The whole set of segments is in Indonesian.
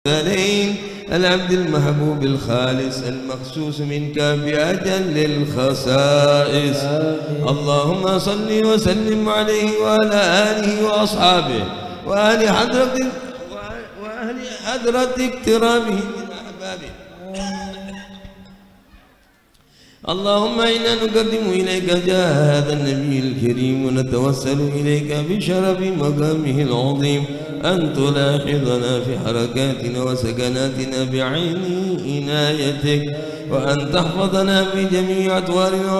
العبد المحبوب الخالص المخصوص منك بأجل الخصائص. اللهم صل وسلم عليه وعلى آله وأصحابه وأهل حضرة اقترابه من أحبابه. اللهم إنا نقدم إليك جاه هذا النبي الكريم ونتوسل إليك بشرف مقامه العظيم أن تلاحظنا في حركاتنا وسكناتنا بعين عنايتك، وأن تحفظنا في جميع أطوارنا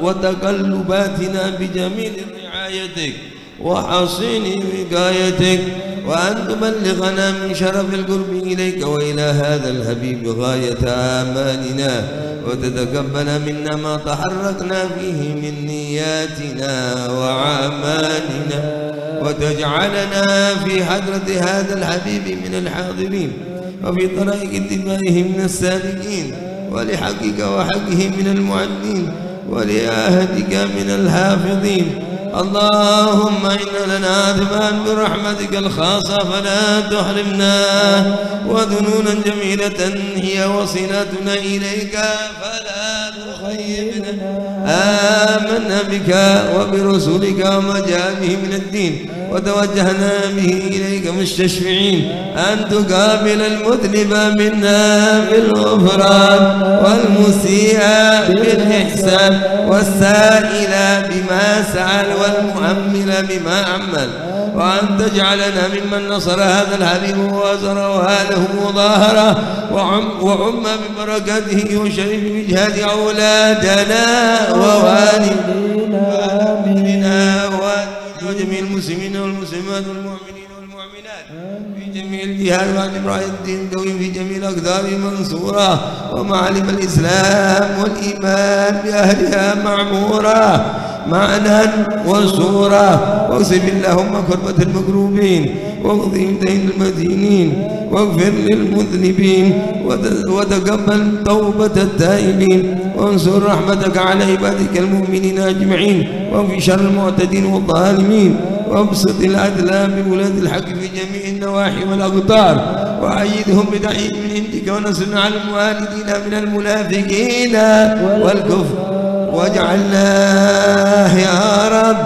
وتقلباتنا بجميل رعايتك وحصين وقايتك، وأن تبلغنا من شرف القرب إليك وإلى هذا الحبيب غاية آمالنا، وتتقبل منا ما تحركنا فيه من نياتنا وأعمالنا، وتجعلنا في حضرة هذا الحبيب من الحاضرين، وفي طريق اتباعه من السالكين، ولحقك وحقه من المعدين، ولعهدك من الحافظين. اللهم إن لنا أذبان برحمتك الخاصة فلا تحرمنا، وذنونا جميلة هي وصلتنا إليك فلا تخيبنا. آمنا بك وبرسولك وما جاء به من الدين، وتوجهنا به إليك مستشفعين أن تقابل المذنب منا بالغفران، والمسيء بالإحسان، والسائل بما سأل، والمؤمل بما عمل، وأن تجعلنا ممن نصر هذا الحبيب وأزره وهاله وظاهره وعم ببركاته وشريف بجهاد أولادنا ووالدينا وجميع المسلمين والمسلمات والمؤمنين والمؤمنات في جميع الجهاد، وعن إبراهيم الدين القويم في جميع الأقدار منصورة، ومعالم الإسلام والإيمان بأهلها معمورة معنى وصورة. واغفر اللهم كربة المكروبين، واقضهم دين المدينين، واغفر للمذنبين، وتقبل توبة التائبين، وانصر رحمتك على عبادك المؤمنين أجمعين، وفي شر المعتدين والظالمين، وابسط العدل بولاد الحق في جميع النواحي والأقطار، وأيدهم بتأييد من عندك، ونصرنا على الموالدين من المنافقين والكفر، واجعلنا يا رب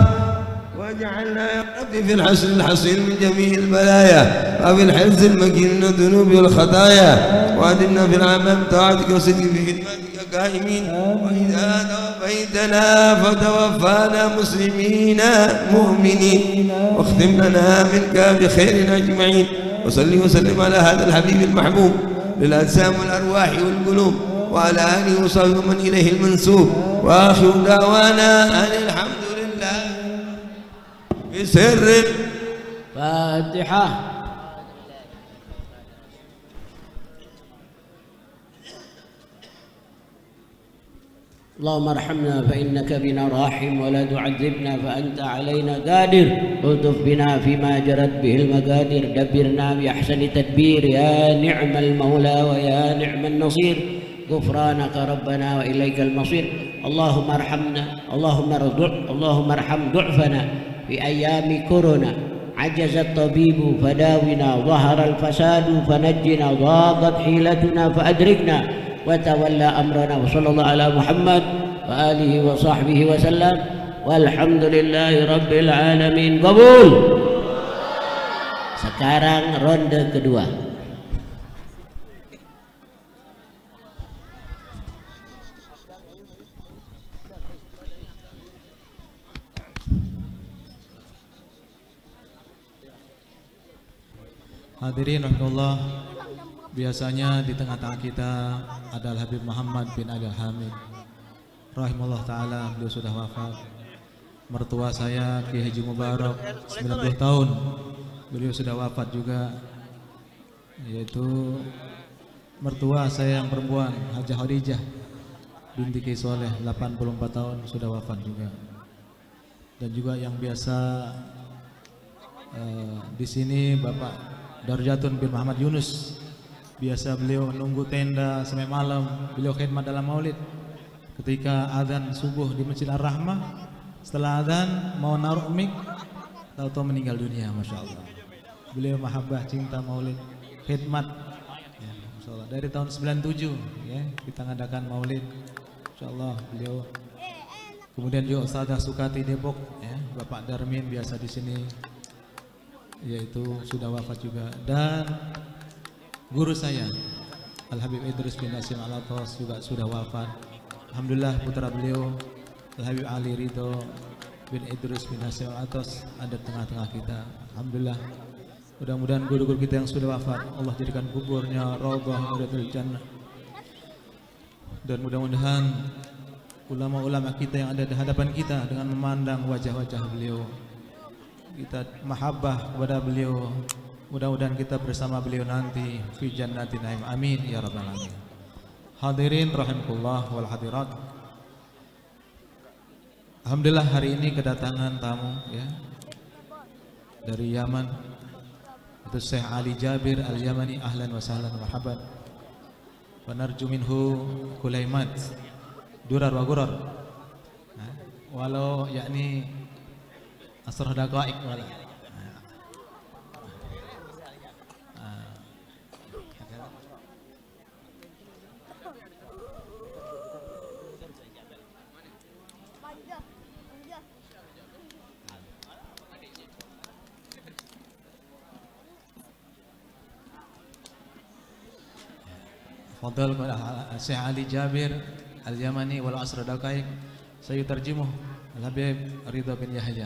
في الحسن الحصين من جميع البلايا، وفي الحرز المكين من الذنوب والخطايا، وأدمنا في العمام طاعتك وصدق في خدمتك قائمين، وإذا توفيتنا فتوفانا مسلمين مؤمنين، واختم لنا منك بخير أجمعين. وصلي وسلم على هذا الحبيب المحبوب للأجسام والأرواح والقلوب، وعلى آله وصحبه من إليه المنسوب، وآخر دعوانا أن الحمد لله بسر الفاتحة. اللهم ارحمنا فإنك بنا راحم، ولا تعذبنا فأنت علينا قادر، الطف بنا فيما جرت به المقادير، دبرنا بأحسن تدبير، يا نعم المولى ويا نعم النصير، غفرانك ربنا وإليك المصير. اللهم ارحمنا، اللهم ارحم ضعفنا في أيام كورونا، عجز الطبيب فداونا، ظهر الفساد فنجنا، ضاقت حيلتنا فأدركنا، وتولى أمرنا. وصلى الله على محمد وآله وصحبه وسلم، والحمد لله رب العالمين. Qabul. Sekarang ronde kedua. Hadirin rahmatullah, biasanya di tengah-tengah kita adalah Habib Muhammad bin Ali Al-Hamid rahimahullah ta'ala. Beliau sudah wafat. Mertua saya Ki Haji Mubarak 90 tahun, beliau sudah wafat juga, yaitu mertua saya yang perempuan Hajah Khadijah binti Ki Soleh 84 tahun, sudah wafat juga. Dan juga yang biasa di sini Bapak Darjatun bin Muhammad Yunus, biasa beliau menunggu tenda sampai malam, beliau khidmat dalam maulid. Ketika adzan subuh di Masjid Ar-Rahmah, setelah adzan mau naruh mik, tahu-tahu meninggal dunia. Masya Allah, beliau mahabbah cinta maulid, khidmat ya, insyaallah dari tahun 97 ya kita ngadakan maulid insyaallah beliau. Kemudian juga Ustazah Sukati Depok ya, Bapak Darmin biasa di sini yaitu sudah wafat juga, dan guru saya Al Habib Idrus bin Hasim Al-Atas juga sudah wafat. Alhamdulillah putra beliau Al Habib Ali Ridho bin Idrus bin Hasim Al-Atas ada tengah-tengah kita. Alhamdulillah. Mudah-mudahan guru-guru kita yang sudah wafat Allah jadikan kuburnya raudhah dari jannah. Dan mudah-mudahan ulama-ulama kita yang ada di hadapan kita dengan memandang wajah-wajah beliau kita mahabbah kepada beliau. Mudah-mudahan kita bersama beliau nanti fi jannatin naim. Amin ya rabbal alamin. Hadirin rahimakumullah wal hadirat. Alhamdulillah hari ini kedatangan tamu ya dari Yaman, itu Syekh Ali Jabir Al-Yamani. Ahlan wa sahlan wa marhaban. Wa narju minhu kulaimat durar wa gurar. Walau yakni asrah daqaiq wala. Fadal Syekh Ali Jabir Al-Yamani wal asra daqaiq sayutarjimuh Al-Habib Ridha bin Yahya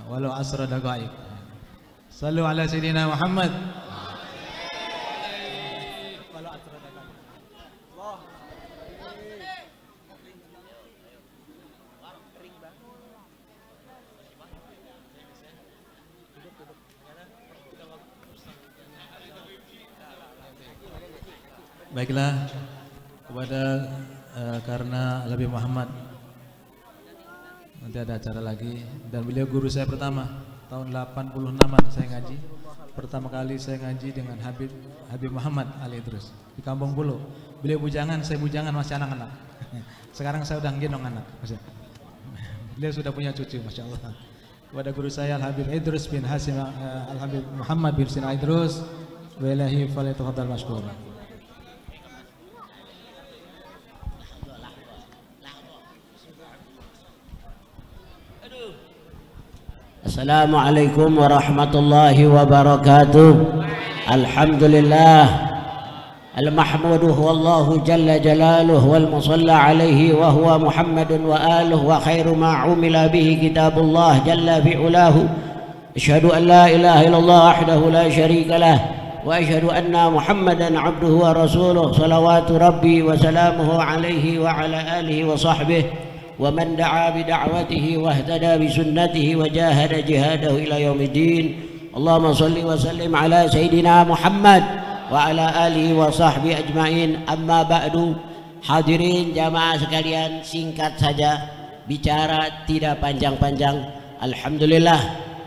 walau asra daqaiq. Sallu ala sayyidina Muhammad. Baiklah, kepada karena Nabi Muhammad nanti ada acara lagi, dan beliau guru saya pertama tahun 86-an saya ngaji. Pertama kali saya ngaji dengan Habib Muhammad Ali Idrus di Kampung Pulau. Beliau bujangan, saya bujangan masih anak-anak. Sekarang saya udah gendong anak. Beliau sudah punya cucu, masya Allah. Kepada guru saya Al Habib Idrus bin Hasim Al Habib Muhammad bin Sina Idrus, walahi falyatafaddal mashkur. Assalamualaikum warahmatullahi wabarakatuh. Alhamdulillah al-mahmudu huwallahu jalla jalaluhu wal musalla alaihi wa huwa Muhammadun wa aluhu wa khairu ma umila bihi kitabullah jalla fi'ulahu. Asyhadu an la ilaha illallah wahdahu la syarika lah wa asyhadu anna Muhammadan abduhu wa rasuluh salawatu rabbi wa salamuhu alaihi wa ala alihi wa sahbihi ومن دعا بدعوته واهتدى بسنته وجاهد جهاده إلى يوم الدين. اللهم صل وسلم على سيدنا محمد وعلى آله وصحبه أجمعين. أما بعد, hadirin jamaah sekalian, singkat saja, bicara tidak panjang-panjang. Alhamdulillah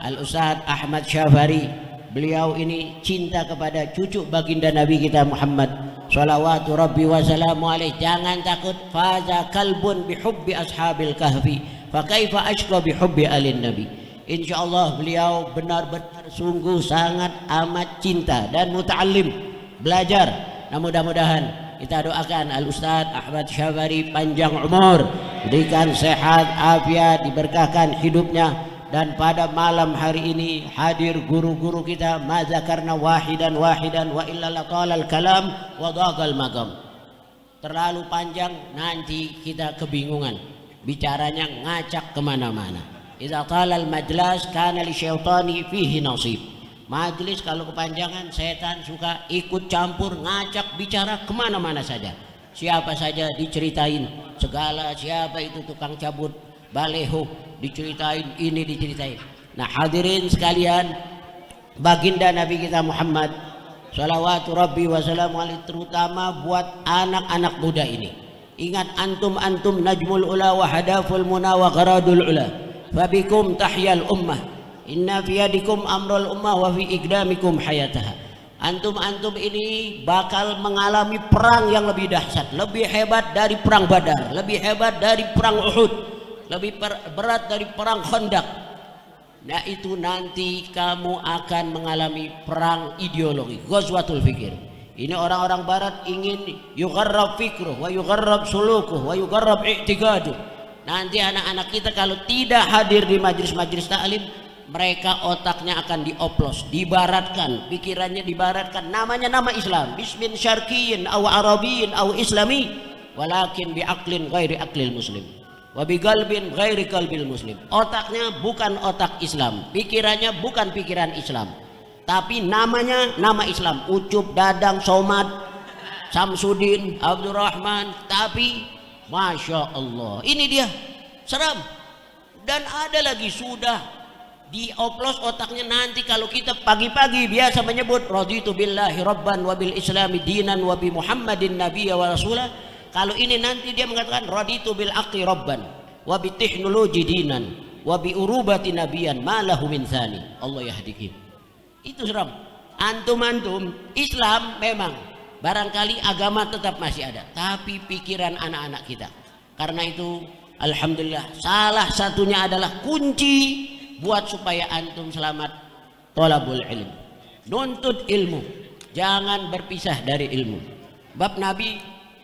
Al-Ustaz Ahmad Syafari, beliau ini cinta kepada cucu baginda Nabi kita Muhammad salawatu rabbi wa salamu alaih. Jangan takut, faza kalbun bihubbi ashabil kahfi fa kaifa ashqa bihubbi alin nabi. Insyaallah beliau benar-benar sungguh sangat amat cinta dan muta'allim, belajar. Nah, mudah-mudahan kita doakan Al-Ustaz Ahmad Syafari panjang umur, diberikan sehat afiat, diberkahkan hidupnya. Dan pada malam hari ini hadir guru-guru kita, ma zakarna wahidan wa illa latalal kalam wa dagal magam. Terlalu panjang nanti kita kebingungan, bicaranya ngacak kemana-mana. Idza talal majlis kana li syaitani fihi nasib. Majlis kalau kepanjangan, setan suka ikut campur, ngacak bicara kemana-mana saja. Siapa saja diceritain, segala siapa itu tukang cabut baleho diceritain, ini diceritain. Nah, hadirin sekalian, baginda Nabi kita Muhammad salawatu rabbi wa salamu alaihi, terutama buat anak-anak muda ini. Ingat, antum najmul ula wa hadaful muna wa gharadul ula, fabikum tahyal ummah, inna fi yadikum amrul ummah wa fi iqdamikum hayataha. Antum ini bakal mengalami perang yang lebih dahsyat, lebih hebat dari perang Badar, lebih hebat dari perang Uhud, lebih berat dari perang Khandaq. Nah itu nanti kamu akan mengalami perang ideologi, ghazwatul fikir. Ini orang-orang barat ingin yugharrab fikruh wa yugharrab sulukuh wa yugharrab i'tiqaduh. Nanti anak-anak kita kalau tidak hadir di majelis-majelis ta'lim, mereka otaknya akan dioplos, dibaratkan, pikirannya dibaratkan. Namanya nama Islam, bismin syarqiyin aw arabiyyin aw islami, walakin biaqlin ghairi aqlil muslim. Wa biqalbin ghairi qalbil muslim. Otaknya bukan otak Islam, pikirannya bukan pikiran Islam, tapi namanya nama Islam. Ucup, Dadang, Somad, Samsudin, Abdurrahman, tapi Masya Allah, ini dia seram. Dan ada lagi sudah dioplos otaknya. Nanti kalau kita pagi-pagi biasa menyebut raditu billahi rabban wa bil islami dinan wa bi muhammadin nabiyya wa rasulah, kalau ini nanti dia mengatakan raditu bil aqli rabban wa bi teknologi dinan wa bi urubati nabiyan ma lahu min thani. Allah yahdikum. Itu seram. Antum Islam memang barangkali agama tetap masih ada, tapi pikiran anak-anak kita. Karena itu alhamdulillah salah satunya adalah kunci buat supaya antum selamat, thalabul ilm, nuntut ilmu, jangan berpisah dari ilmu. Bab Nabi,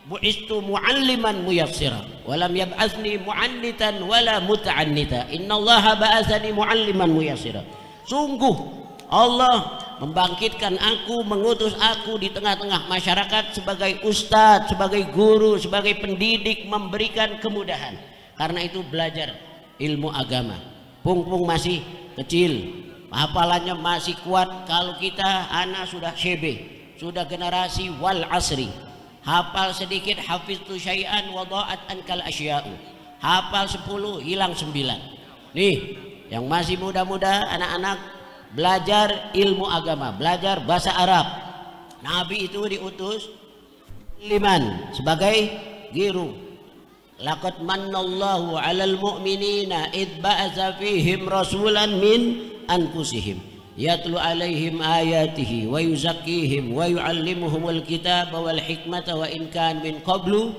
bu'istu mu'alliman muyassira wa lam yab'atsni mu'annitan wala muta'annita, innallaha ba'atsani mu'alliman muyassira. Sungguh Allah membangkitkan aku, mengutus aku di tengah-tengah masyarakat sebagai ustadz, sebagai guru, sebagai pendidik, memberikan kemudahan. Karena itu belajar ilmu agama. Pung masih kecil, hafalannya masih kuat. Kalau kita anak sudah syebe, sudah generasi wal asri, hafal sedikit, hafiztu syai'an wa dha'at ankal asya'u, hafal 10 hilang 9. Nih yang masih muda-muda, anak-anak, belajar ilmu agama, belajar bahasa Arab. Nabi itu diutus liman sebagai guru. Laqad mannallahu 'alal mu'minina id ba'atsa fihim rasulan min anfusihim yatlu 'alaihim ayatihi wa yuzakkihim wa yu'allimuhumul kitaba wal hikmata wa in kan min qablu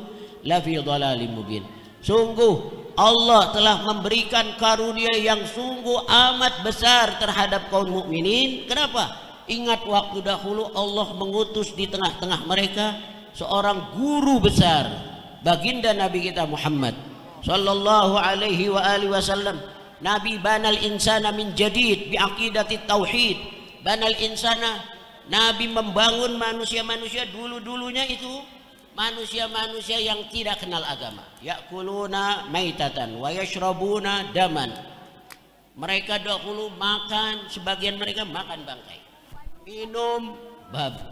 lafi dhalalim mubin. Sungguh Allah telah memberikan karunia yang sungguh amat besar terhadap kaum mukminin. Kenapa? Ingat waktu dahulu Allah mengutus di tengah-tengah mereka seorang guru besar, baginda Nabi kita Muhammad sallallahu alaihi wa alihi wasallam. Nabi banal insana min jadid bi aqidati tauhid. Banal insana, Nabi membangun manusia-manusia dulu-dulunya itu manusia-manusia yang tidak kenal agama. Yakuluna maitatan wa yashrabuna daman. Mereka dahulu makan, sebagian mereka makan bangkai, minum babi,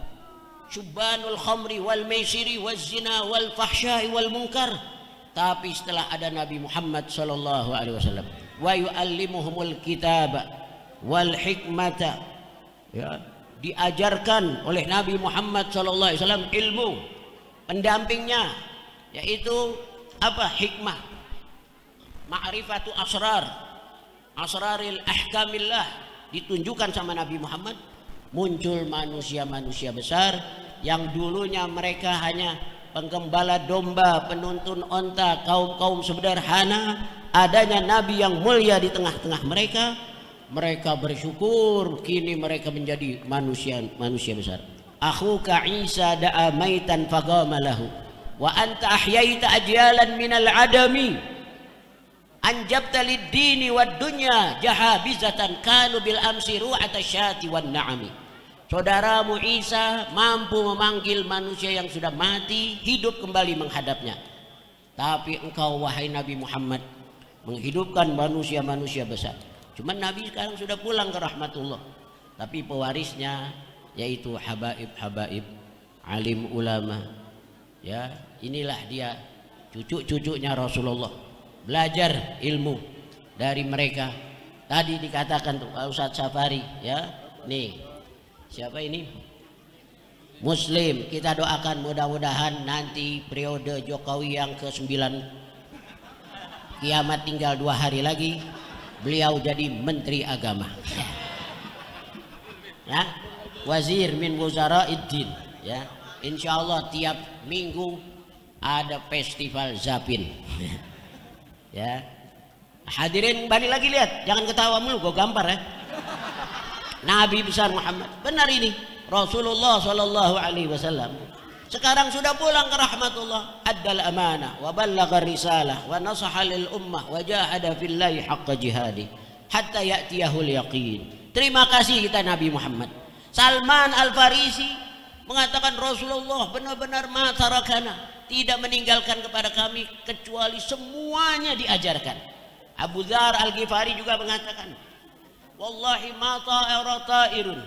syubbanul khamri wal maisiri wal zina wal fahsyai wal munkar. Tapi setelah ada Nabi Muhammad sallallahu alaihi wasallam, wa yu'allimuhumul kitaba wal hikmata, ya, diajarkan oleh Nabi Muhammad sallallahu alaihi wasallam ilmu, pendampingnya yaitu apa? Hikmah, ma'rifatu asraril ahkamillah, ditunjukkan sama Nabi Muhammad. Muncul manusia-manusia besar yang dulunya mereka hanya penggembala domba, penuntun onta, kaum-kaum sederhana. Adanya Nabi yang mulia di tengah-tengah mereka, mereka bersyukur, kini mereka menjadi manusia besar. Akhuka Isa da'a maitan faqama lahu wa anta ahyaita ajyalan minal adami anjabta lid-dini wad dunya jahabizatan kanu bil amsi ru'ata syati wan na'ami. Saudaramu Isa mampu memanggil manusia yang sudah mati hidup kembali menghadapnya. Tapi engkau wahai Nabi Muhammad menghidupkan manusia-manusia besar. Cuman Nabi sekarang sudah pulang ke rahmatullah, tapi pewarisnya yaitu habaib, alim ulama. Ya, inilah dia cucu-cucunya Rasulullah. Belajar ilmu dari mereka. Tadi dikatakan tuh Ustadz Safari, ya. Nih, siapa ini? Muslim. Kita doakan mudah-mudahan nanti periode Jokowi yang ke-9, kiamat tinggal 2 hari lagi, beliau jadi menteri agama. Ya, wazir min wuzaraiddin. Ya, insya Allah tiap minggu ada festival Zapin. Ya, Hadirin balik lagi lihat, jangan ketawa mulu, gue gampar ya. Nabi besar Muhammad, benar ini Rasulullah Shallallahu Alaihi Wasallam. Sekarang sudah pulang ke rahmatullah, addal amanah wa ballagha risalah wa nasaha lil ummah wa jahada fillahi haqqa jihadi hatta ya'tiyahul yaqin. Terima kasih kita Nabi Muhammad. Salman Al-Farisi mengatakan Rasulullah benar-benar ma tarakana, tidak meninggalkan kepada kami kecuali semuanya diajarkan. Abu Dzar Al-Ghifari juga mengatakan, wallahi ma ta'ara ta'irun,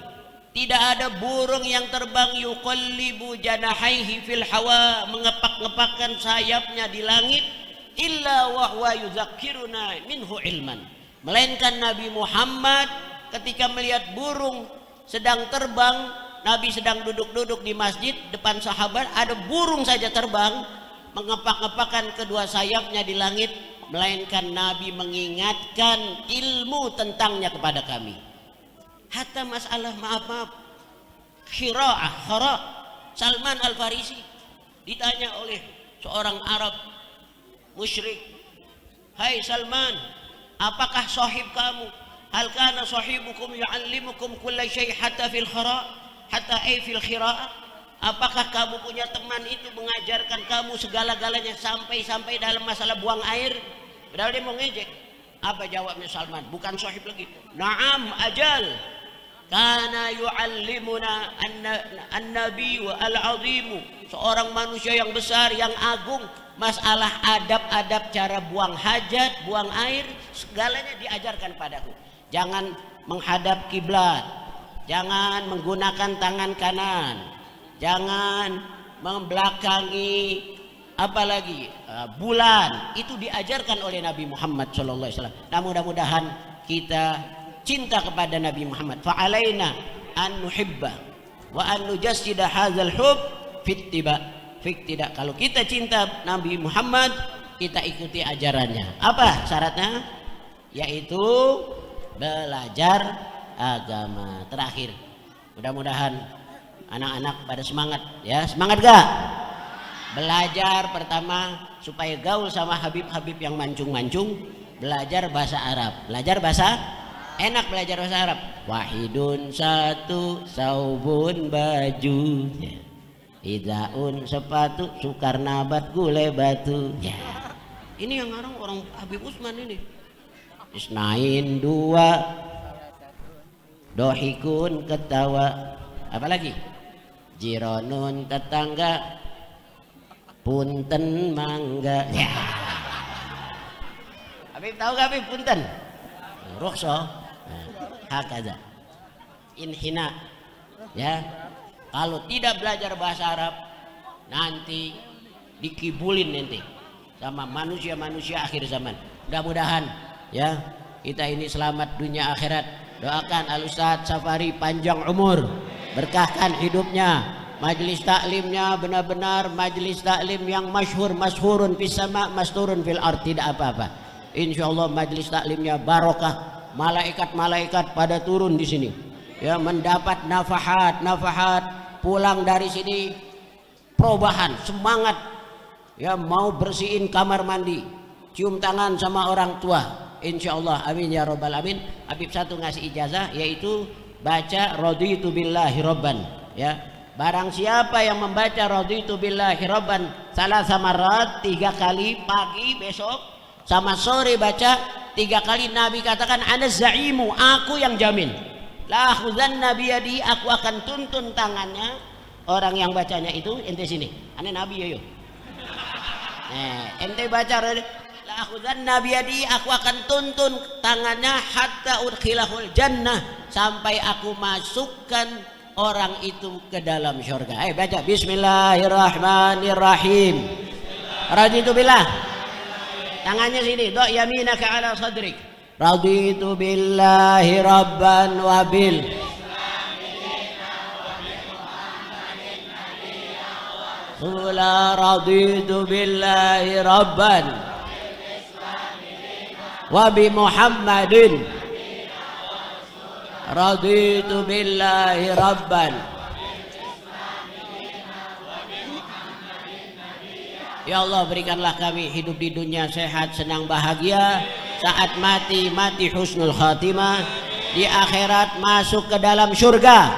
tidak ada burung yang terbang yuqallibu janahaihi fil hawa, mengepak-ngepakkan sayapnya di langit, illa wa huwa yudzakkiruna minhu ilman, melainkan Nabi Muhammad ketika melihat burung sedang terbang, Nabi sedang duduk-duduk di masjid depan sahabat, ada burung saja terbang mengepak-ngepakkan kedua sayapnya di langit, melainkan Nabi mengingatkan ilmu tentangnya kepada kami. Hatta masalah maaf khira' Salman Al-Farisi ditanya oleh seorang Arab musyrik, hai Salman, apakah sahib kamu, hal kana sahibukum yu'allimukum kulla syai' hatta fil khira'ah, apakah kamu punya teman itu mengajarkan kamu segala-galanya sampai dalam masalah buang air? Padahal dia mau ngejek. Apa jawabnya Salman? Bukan sahib lagi. Naam ajal. Kana yu'allimuna an-nabi wa al-azimu, seorang manusia yang besar yang agung, masalah adab-adab cara buang hajat, buang air, segalanya diajarkan padaku. Jangan menghadap kiblat, jangan menggunakan tangan kanan, jangan membelakangi apalagi bulan, itu diajarkan oleh Nabi Muhammad SAW. Nah, mudah-mudahan kita cinta kepada Nabi Muhammad. Fa'alaina an nuhibba wa an nujassida hadzal hub fittiba. Tidak, kalau kita cinta Nabi Muhammad, kita ikuti ajarannya. Apa syaratnya? Yaitu belajar agama. Terakhir, mudah-mudahan anak-anak pada semangat ya. Semangat gak? Belajar pertama supaya gaul sama Habib-Habib yang mancung-mancung, belajar bahasa Arab. Belajar bahasa enak, belajar bahasa Arab. Wahidun satu, saubun baju, ya. Idaun sepatu, sukar nabat gule batu, ya. Ini yang ngarang orang Habib Usman ini. Isnain dua, dohikun ketawa, apalagi jironun tetangga, punten mangga, ya. Habib tahu gak Habib punten? Rukhsah, hakaza, inhina, ya. Kalau tidak belajar bahasa Arab, nanti dikibulin nanti sama manusia-manusia akhir zaman. Mudah-mudahan ya kita ini selamat dunia akhirat. Doakan Al-Ustadz Safari panjang umur, berkahkan hidupnya, majelis taklimnya benar-benar majelis taklim yang masyhurun fis sama masturun fil ard, tidak apa-apa. Insyaallah majelis taklimnya barokah, malaikat-malaikat pada turun di sini ya, mendapat nafahat pulang dari sini perubahan, semangat ya, mau bersihin kamar mandi, cium tangan sama orang tua, insyaallah, amin ya robbal alamin. Habib satu ngasih ijazah, yaitu baca raditu billahi robban ya. Barang siapa yang membaca raditu billahi robban salasa marrat, 3 kali, pagi besok sama sore baca 3 kali, Nabi katakan ana zaimu, aku yang jamin, la khuzanna biyadi, aku akan tuntun tangannya orang yang bacanya itu. Ente sini, ane Nabi ya yo. Ente baca la khuzanna biyadi, aku akan tuntun tangannya hatta udkhilahul jannah, sampai aku masukkan orang itu ke dalam surga. Baca bismillahirrahmanirrahim. Raditu billah, tangannya sini, do yaminaka ala sadrik. Raditu billahi rabban wa bil Sula raditu billahi rabban wa bi Muhammadin raditu billahi rabban. Ya Allah, berikanlah kami hidup di dunia sehat, senang, bahagia, saat mati husnul khatimah, di akhirat masuk ke dalam surga,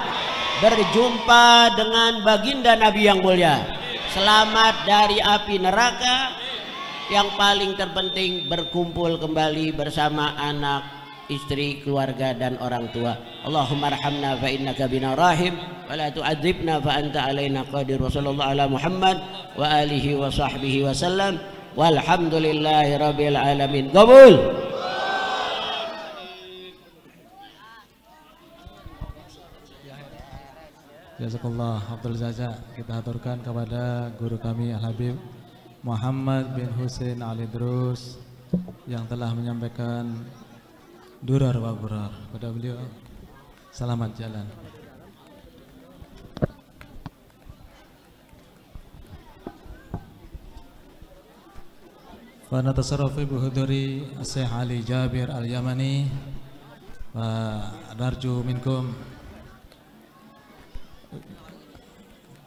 berjumpa dengan baginda Nabi yang mulia, selamat dari api neraka, yang paling terpenting berkumpul kembali bersama anak, istri, keluarga dan orang tua. Allahumma arhamna fa innaka bina rahim wa la tu'adzibna fa anta alaina qadir. Wa sallallahu ala Muhammad wa alihi wa sahbihi wa sallam walhamdulillahi rabbil alamin. Qabul. Jazakallah Abdul Zaza. Kita aturkan kepada guru kami Al-Habib Muhammad bin Husain Al-Idrus yang telah menyampaikan durar wa gurar. Pada beliau selamat jalan. Wa natasarrafu bi huduri Syekh Ali Jabir Al-Yamani wa narju minkum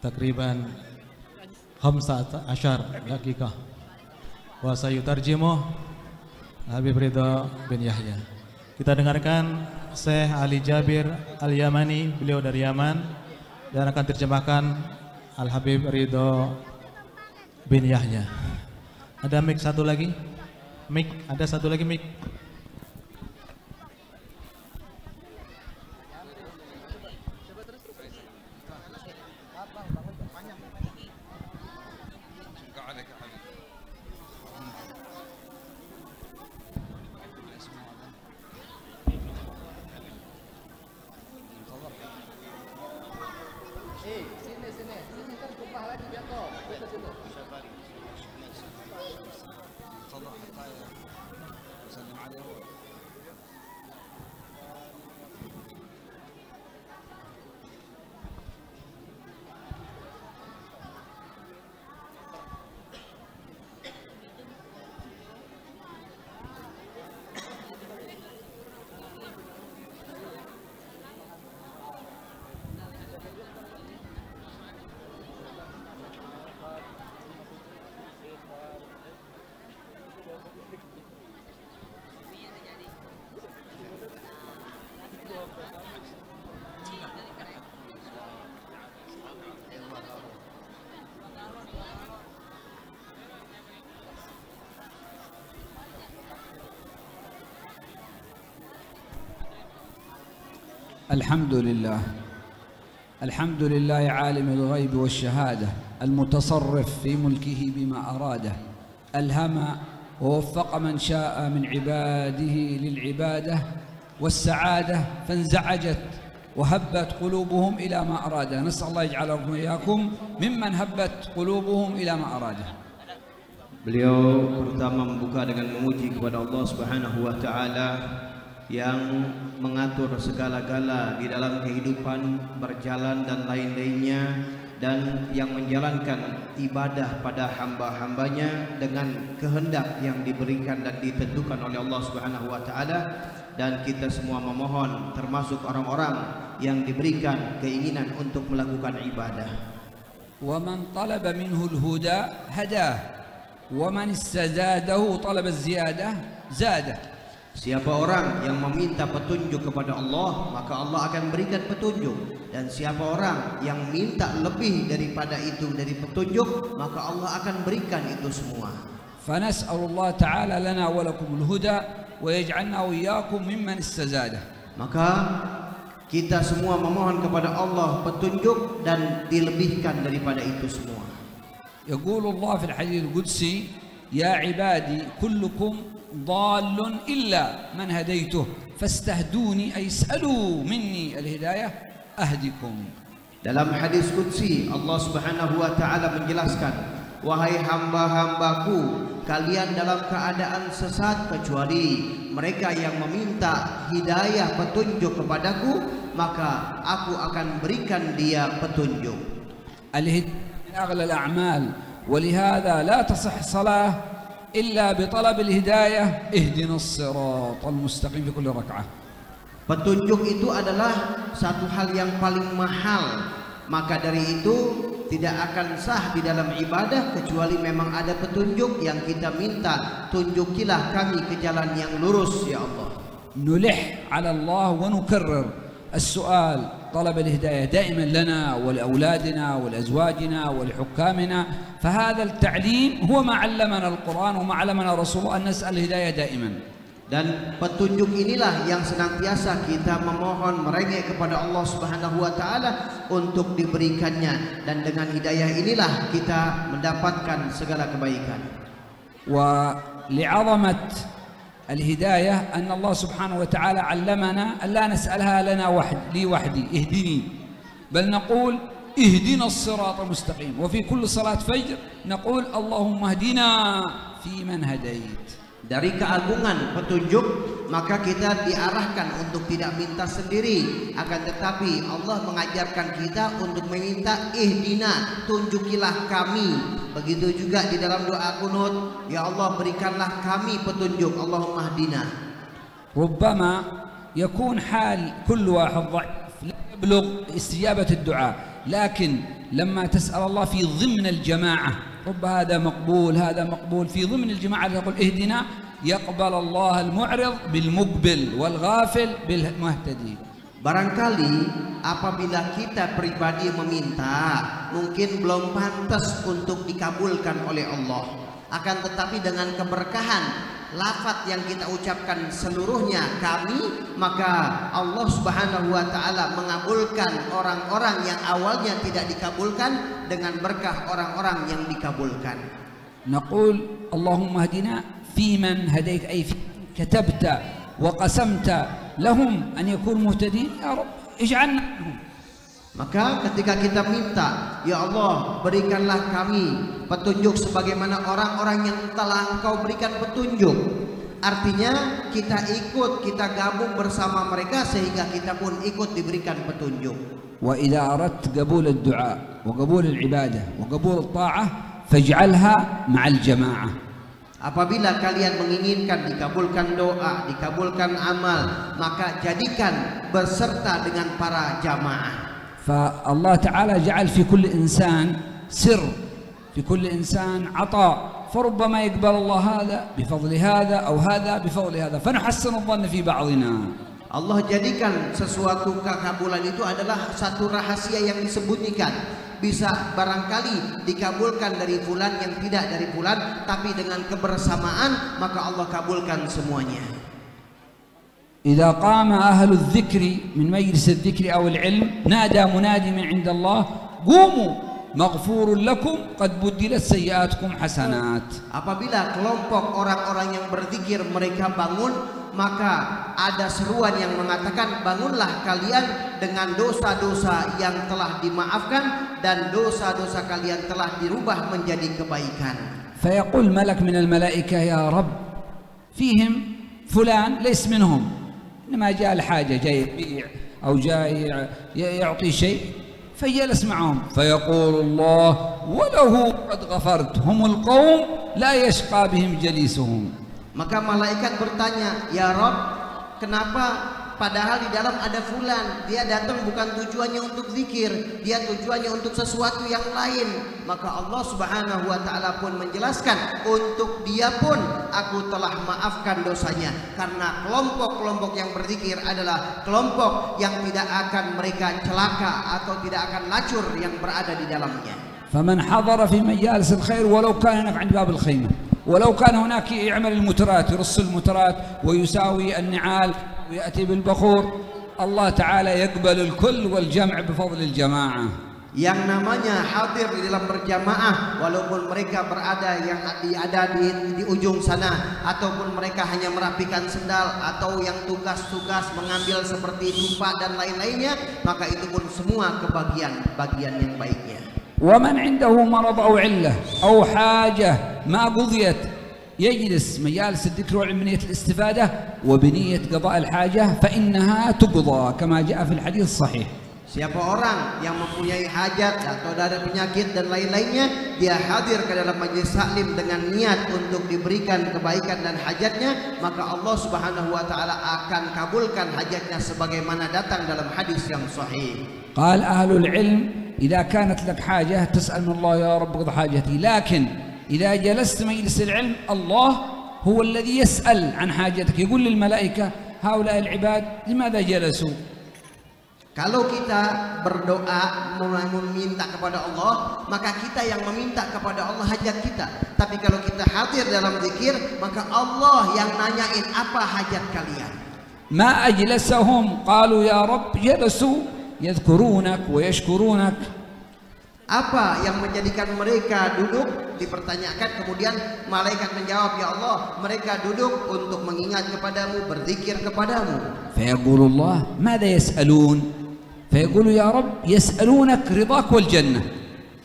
takriban 15 dakikah wa sayutarjimu Habib Ridha bin Yahya. Kita dengarkan Syekh Ali Jabir Al-Yamani, beliau dari Yaman, dan akan terjemahkan Al-Habib Ridha bin Yahya. Ada mic satu lagi? Mic, ada satu lagi mic. الحمد لله عالم الغيب والشهادة المتصرف في ملكه بما أراده ألهم ووفق من شاء من عباده للعبادة والسعادة فانزعجت وهبت قلوبهم إلى ما أراده. نسأل الله يجعلكم وإياكم ممن هبت قلوبهم إلى ما أراده. Beliau pertama membuka dengan memuji kepada Allah Subhanahu wa taala yang mengatur segala-gala di dalam kehidupan berjalan dan lain-lainnya, dan yang menjalankan ibadah pada hamba-hambanya dengan kehendak yang diberikan dan ditentukan oleh Allah Subhanahu wa taala. Dan kita semua memohon termasuk orang-orang yang diberikan keinginan untuk melakukan ibadah. Wa man talaba minhu al-huda hadah wa man istazadahu talaba az-ziyadah zadah. Siapa orang yang meminta petunjuk kepada Allah, maka Allah akan berikan petunjuk. Dan siapa orang yang minta lebih daripada itu dari petunjuk, maka Allah akan berikan itu semua. Fanas'alullah ta'ala lana wa lakum al-huda wa yaj'alna wa iyyakum mimman istazadah. Maka kita semua memohon kepada Allah petunjuk dan dilebihkan daripada itu semua. Yaqulu Allah fil hadits al-qudsi, ya ibadi kullukum ضال إلا من هديته فاستهدوني أي اسألوا مني الهداية أهدكم. Dalam hadis qudsi Allah Subhanahu wa taala menjelaskan, wahai hamba-hambaku, kalian dalam keadaan sesat kecuali mereka yang meminta hidayah petunjuk kepadaku, maka aku akan berikan dia petunjuk. Al-hidayah min aghla al-a'mal ولهذا لا تصح صلاة إلا بطلب الهداية اهدنا الصراط المستقيم في كل ركعة. Petunjuk itu adalah satu hal yang paling mahal. Maka dari itu tidak akan sah di dalam ibadah kecuali memang ada petunjuk yang kita minta, tunjukilah kami ke jalan yang lurus ya Allah. نلح على الله ونكرر السؤال طلب الهداية دائما لنا ولأولادنا ولأزواجنا ولحكامنا، فهذا التعليم هو ما علمنا القرآن وما علمنا رسول الله أن نسأل الهداية دائما. Dan petunjuk inilah yang senantiasa kita memohon merengek kepada Allah Subhanahu wa taala untuk diberikannya, dan dengan hidayah inilah kita mendapatkan segala kebaikan. ولعظمة الهداية أن الله سبحانه وتعالى علمنا أن لا نسألها لي وحدي اهدني، بل نقول اهدنا الصراط المستقيم، وفي كل صلاة فجر نقول اللهم اهدنا فيمن هديت. Dari keagungan petunjuk maka kita diarahkan untuk tidak minta sendiri, akan tetapi Allah mengajarkan kita untuk meminta ihdina, tunjukilah kami. Begitu juga di dalam doa kunut, ya Allah berikanlah kami petunjuk, Allahumma hdina. ربما يكون حال كل واحد ضعيف لا يبلغ استجابة الدعاء، لكن لما تسأل الله في ضمن الجماعة رب هذا مقبول هذا مقبول، في ضمن الجماعة تقول اهدنا، يقبل الله المعرض بالمقبل والغافل بالمهتدي. Barangkali apabila kita pribadi meminta mungkin belum pantas untuk dikabulkan oleh Allah, akan tetapi dengan keberkahan lafaz yang kita ucapkan seluruhnya kami, maka Allah Subhanahu wa taala mengabulkan orang-orang yang awalnya tidak dikabulkan dengan berkah orang-orang yang dikabulkan. نقول اللهم اهدنا فيمن هديت، أي في كتبت وقسمت لهم أن يكونوا مهتدين يا رب اجعلنا منهم. Maka ketika kita minta, ya Allah berikanlah kami petunjuk sebagaimana orang-orang yang telah Engkau berikan petunjuk, artinya kita ikut, kita gabung bersama mereka sehingga kita pun ikut diberikan petunjuk. وإذا أردت قبول الدعاء وقبول العبادة وقبول الطاعة فاجعلها مع الجماعة. Apabila kalian menginginkan dikabulkan doa, dikabulkan amal, maka jadikan berserta dengan para jamaah. فالله تعالى جعل في كل إنسان سر، في كل إنسان عطاء، فربما يقبل الله هذا بفضل هذا أو هذا بفضل هذا، فنحسن الظن في بعضنا. Allah jadikan sesuatu kekabulan itu adalah satu rahasia yang disembunyikan. Bisa barangkali dikabulkan dari fulan yang tidak dari fulan, tapi dengan kebersamaan maka Allah kabulkan semuanya. إذا قام أهل الذكر من مجلس الذكر أو العلم نادى منادي من عند الله قوموا مغفور لكم قد بدلت سيئاتكم حسنات. Apabila kelompok orang-orang yang berzikir mereka bangun, maka ada seruan yang mengatakan bangunlah kalian dengan dosa-dosa yang telah dimaafkan dan dosa-dosa kalian telah dirubah menjadi kebaikan. فيقول ملك من الملائكة يا رب فيهم فلان ليس منهم، إنما جاء الحاجة جاي يبيع أو جاي يعطي شيء فجلس معهم، فيقول الله وله قد غفرت هم القوم لا يشقى بهم جليسهم. Maka malaikat bertanya, ya Rabb, kenapa padahal di dalam ada fulan, dia datang bukan tujuannya untuk zikir, dia tujuannya untuk sesuatu yang lain. Maka Allah Subhanahu wa taala pun menjelaskan, untuk dia pun aku telah maafkan dosanya, karena kelompok-kelompok yang berzikir adalah kelompok yang tidak akan mereka celaka atau tidak akan lacur yang berada di dalamnya. فمن حضر في مجالس الخير ولو كان هناك عند باب الخيمة، ولو كان هناك يعمل المترات، يرص المترات ويساوي النعال ويأتي بالبخور، الله تعالى يقبل الكل والجمع بفضل الجماعة. Yang namanya hadir di dalam berjamaah, walaupun mereka berada di ujung sana, ataupun mereka hanya merapikan sendal, atau yang tugas-tugas mengambil seperti tumpah dan lain-lainnya, maka itu pun semua kebagian yang baiknya. ومن عنده مرض أو علة أو حاجة ما قضيت يجلس مجالس الذكر والعلم بنية الاستفادة وبنية قضاء الحاجة فإنها تقضى كما جاء في الحديث الصحيح. Siapa orang yang mempunyai hajat atau ada penyakit dan lain-lainnya, dia hadir ke dalam majlis taklim dengan niat untuk diberikan kebaikan dan hajatnya, maka Allah Subhanahu wa taala akan kabulkan hajatnya sebagaimana datang dalam hadis yang sahih. قال أهل العلم إذا كانت لك حاجة تسأل من الله يا رب اقض حاجتي، لكن إذا جلست مجلس العلم الله هو الذي يسأل عن حاجتك. يقول للملائكة هؤلاء العباد لماذا جلسوا؟ Kalau kita berdoa meminta kepada Allah, maka kita yang meminta kepada Allah hajat kita. Tapi kalau kita hadir dalam zikir, maka Allah yang nanyain apa hajat kalian. ما أجلسهم قالوا يا رب، جلسوا يذكرونك ويشكرونك. Apa yang menjadikan mereka duduk? Dipertanyakan, kemudian malaikat menjawab, ya Allah, mereka duduk untuk mengingat kepadamu, berzikir kepadamu. فيقول الله ماذا يسألون؟ فيقول يا رب يسألونك رضاك والجنة.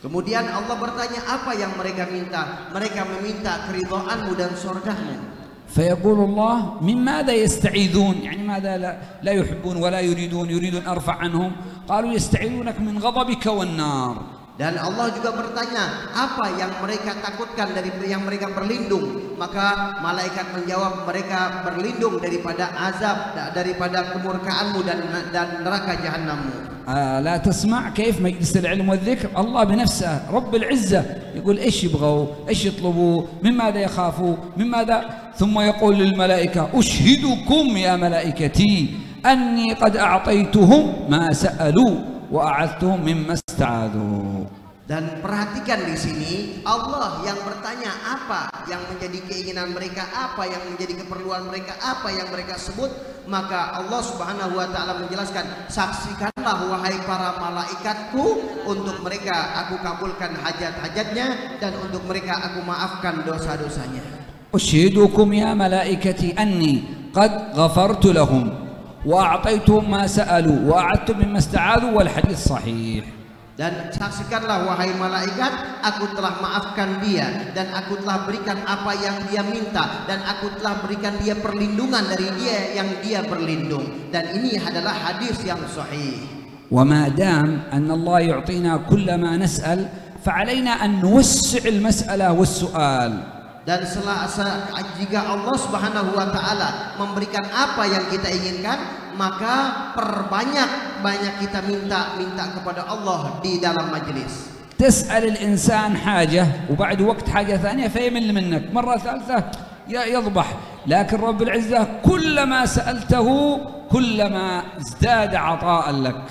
Kemudian Allah bertanya, apa yang mereka minta? Mereka meminta keridhaanmu dan surgamu. فيقول الله من ماذا يستعيذون؟ يعني ماذا لا يحبون ولا يريدون أرفع عنهم؟ قالوا يستعيذونك من غضبك والنار. Dan Allah juga bertanya, apa yang mereka takutkan dari yang mereka berlindung? Maka malaikat menjawab, mereka berlindung daripada azab, daripada kemurkaanmu dan neraka jahanammu. لا تسمع كيف مجلس العلم والذكر الله بنفسه رب العزة يقول إيش يبغوا، إيش يطلبوا، من ماذا يخافوا، من ماذا، ثم يقول للملائكة أشهدكم يا ملائكتي أني قد أعطيتهم ما سألوا وأعذتهم مما استعاذوا. Dan perhatikan di sini, Allah yang bertanya apa yang menjadi keinginan mereka, apa yang menjadi keperluan mereka, apa yang mereka sebut. Maka Allah Subhanahu wa taala menjelaskan, saksikanlah wahai para malaikatku, untuk mereka aku kabulkan hajat-hajatnya, dan untuk mereka aku maafkan dosa-dosanya. أشهدكم يا ملائكتي أني قد غفرت لهم وأعطيتهم ما سألوا وأعدتم مما استعاذوا والحديث صحيح. Dan saksikanlah wahai malaikat, aku telah maafkan dia, dan aku telah berikan apa yang dia minta, dan aku telah berikan dia perlindungan dari dia yang dia berlindung. Dan ini adalah hadis yang sahih. وما دام أن الله يعطينا كل ما نسأل فعلينا أن نوسع المسألة والسؤال. Dan jika Allah Subhanahu wa taala memberikan apa yang kita inginkan, maka banyak kita minta kepada Allah di dalam majlis. تسأل الإنسان حاجة وبعد وقت حاجة ثانية فيمل منك، مرة ثالثة يضبح، لكن رب العزة كلما سألته كلما ازداد عطاء لك.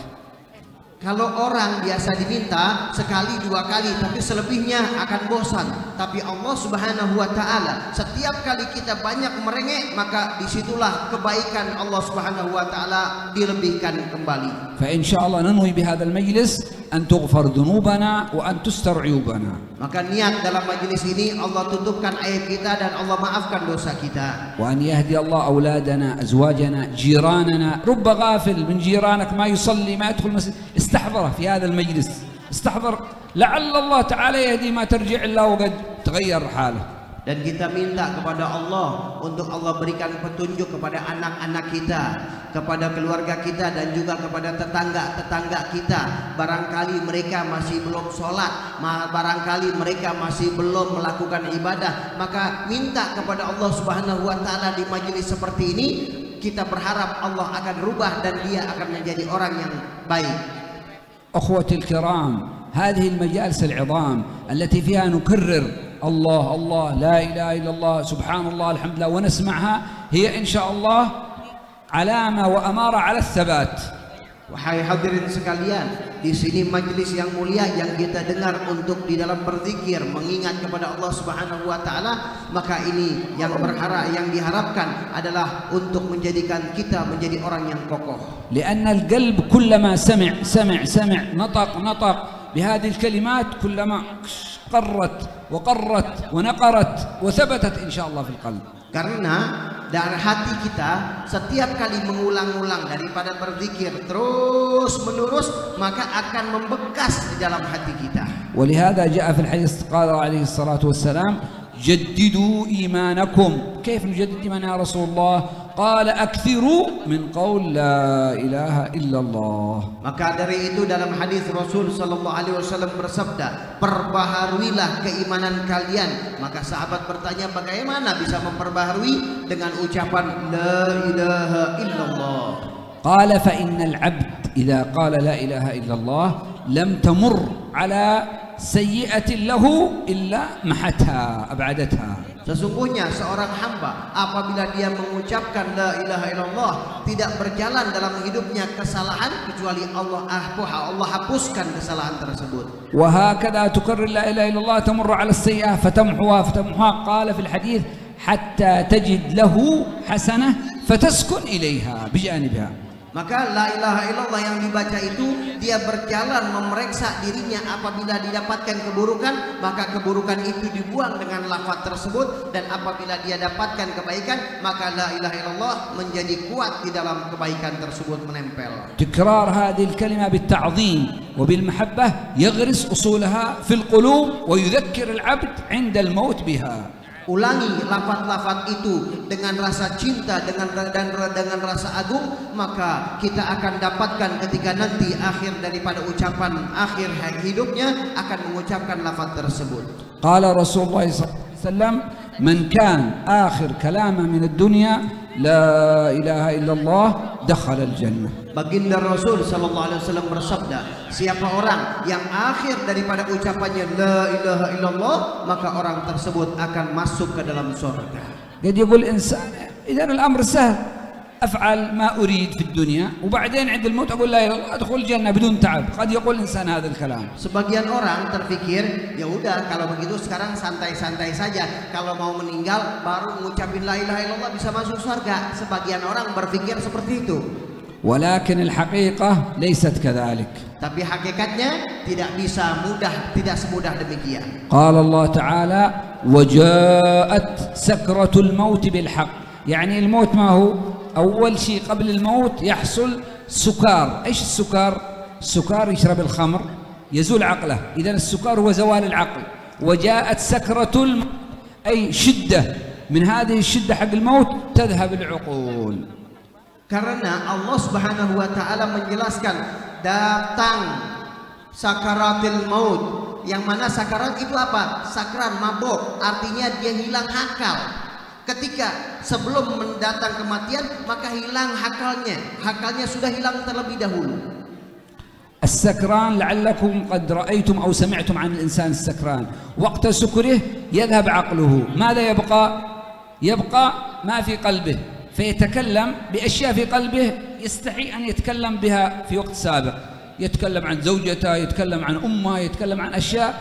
Kalau orang biasa diminta sekali dua kali, tapi selebihnya akan bosan. Tapi Allah Subhanahu wa taala, setiap kali kita banyak merengek, maka disitulah kebaikan Allah Subhanahu wa taala dilebihkan kembali. فإن شاء الله ننوي بهذا المجلس أن تغفر ذنوبنا وأن تستر عيوبنا. Maka niat dalam majlis ini Allah tutupkan aib kita dan Allah maafkan dosa kita. وأن يهدي الله أولادنا أزواجنا جيراننا. رب غافل من جيرانك ما يصلي ما يدخل المسجد، استحضره في هذا المجلس، استحضر لعل الله تعالى يهدي ما ترجع إلا وقد تغير حاله. Dan kita minta kepada Allah untuk Allah berikan petunjuk kepada anak-anak kita, kepada keluarga kita, dan juga kepada tetangga-tetangga kita. Barangkali mereka masih belum sholat, barangkali mereka masih belum melakukan ibadah, maka minta kepada Allah Subhanahu wa taala di majelis seperti ini. Kita berharap Allah akan rubah dan dia akan menjadi orang yang baik. أخوتي الكرام، هذه المجالس العظام التي فيها نكرر الله الله لا إله إلا الله سبحان الله الحمد لله ونسمعها، هي إن شاء الله علامة وأمارة على الثبات. Wahai hadirin sekalian, di sini majelis yang mulia yang kita dengar untuk di dalam berzikir mengingat kepada Allah Subhanahu wa taala, maka ini yang diharapkan adalah untuk menjadikan kita menjadi orang yang kokoh. لأن القلب كلما سمع نطق بهذه الكلمات كلما قرت وقرت ونقرت وثبتت إن شاء الله في القلب. Karena dari hati kita setiap kali mengulang-ulang daripada berzikir terus menerus, maka akan membekas di dalam hati kita. ولهذا جاء في الحديث قال عليه الصلاة والسلام جددوا إيمانكم. كيف نجدد إيماننا يا رسول الله؟ قال أكثروا من قول لا إله إلا الله. Maka dari itu dalam hadis Rasul sallallahu alaihi wasallam bersabda, perbaharuilah keimanan kalian. Maka sahabat bertanya, bagaimana bisa memperbaharui? Dengan ucapan la ilaha illallah. قال فإن العبد إذا قال لا إله إلا الله لم تمر على سيئة له إلا محتها أبعدتها. Sesungguhnya seorang hamba apabila dia mengucapkan la ilaha illallah tidak berjalan dalam hidupnya kesalahan kecuali Allah hapuskan kesalahan tersebut. وهكذا تكرر لا إله إلا الله تمر على السيئة فتمحوها قال في الحديث حتى تجد له حسنة فتسكن إليها بجانبها. Maka la ilaha illallah yang dibaca itu dia berjalan memeriksa dirinya, apabila didapatkan keburukan maka keburukan itu dibuang dengan lafaz tersebut, dan apabila dia dapatkan kebaikan maka la ilaha illallah menjadi kuat di dalam kebaikan tersebut menempel. تكرار هذه الكلمة بالتعظيم وبالمحبة يغرس أصولها في القلوب ويذكر العبد عند الموت بها. Ulangi lafaz-lafaz itu dengan rasa cinta dengan rasa agung, maka kita akan dapatkan ketika nanti akhir daripada ucapan akhir hidupnya akan mengucapkan lafaz tersebut. Qala Rasulullah SAW, man kan akhir kalama min ad-dunya la ilaha illallah dakhala al-jannah. Baginda Rasul sallallahu alaihi wasallam bersabda, siapa orang yang akhir daripada ucapannya la ilaha illallah maka orang tersebut akan masuk ke dalam surga. قد يقول الإنسان إذا الأمر سهل أفعل ما أريد في الدنيا وبعدين عند الموت أقول لا إله إلا الله أدخل الجنة بدون تعب. قد يقول الإنسان هذا الكلام. Sebagian orang terpikir ya udah kalau begitu sekarang santai-santai saja, kalau mau meninggal baru mengucapin la ilaha illallah bisa masuk surga. Sebagian orang berpikir seperti itu. ولكن الحقيقة ليست كذلك. Tapi hakikatnya tidak bisa mudah, tidak semudah demikian. قال الله تعالى وجاءت سكرة الموت بالحق. يعني الموت ما هو؟ أول شيء قبل الموت يحصل سكار. إيش السكر؟ السكر يشرب الخمر يزول عقله، إذا السكر هو زوال العقل. وجاءت سكرة الموت أي شدة، من هذه الشدة حق الموت تذهب العقول. Karena Allah Subhanahu wa taala menjelaskan datang sakaratil maut, yang mana sakarat itu apa? Sakran, mabuk, artinya dia hilang akal. Ketika sebelum mendatang kematian maka hilang akalnya sudah hilang terlebih dahulu. السكران لعلكم قد رأيتم أو سمعتم عن الإنسان السكران وقت سكره يذهب عقله، ماذا يبقى؟ يبقى ما في قلبه، فيتكلم بأشياء في قلبه يستحي أن يتكلم بها في وقت سابق، يتكلم عن زوجته، يتكلم عن أمه، يتكلم عن أشياء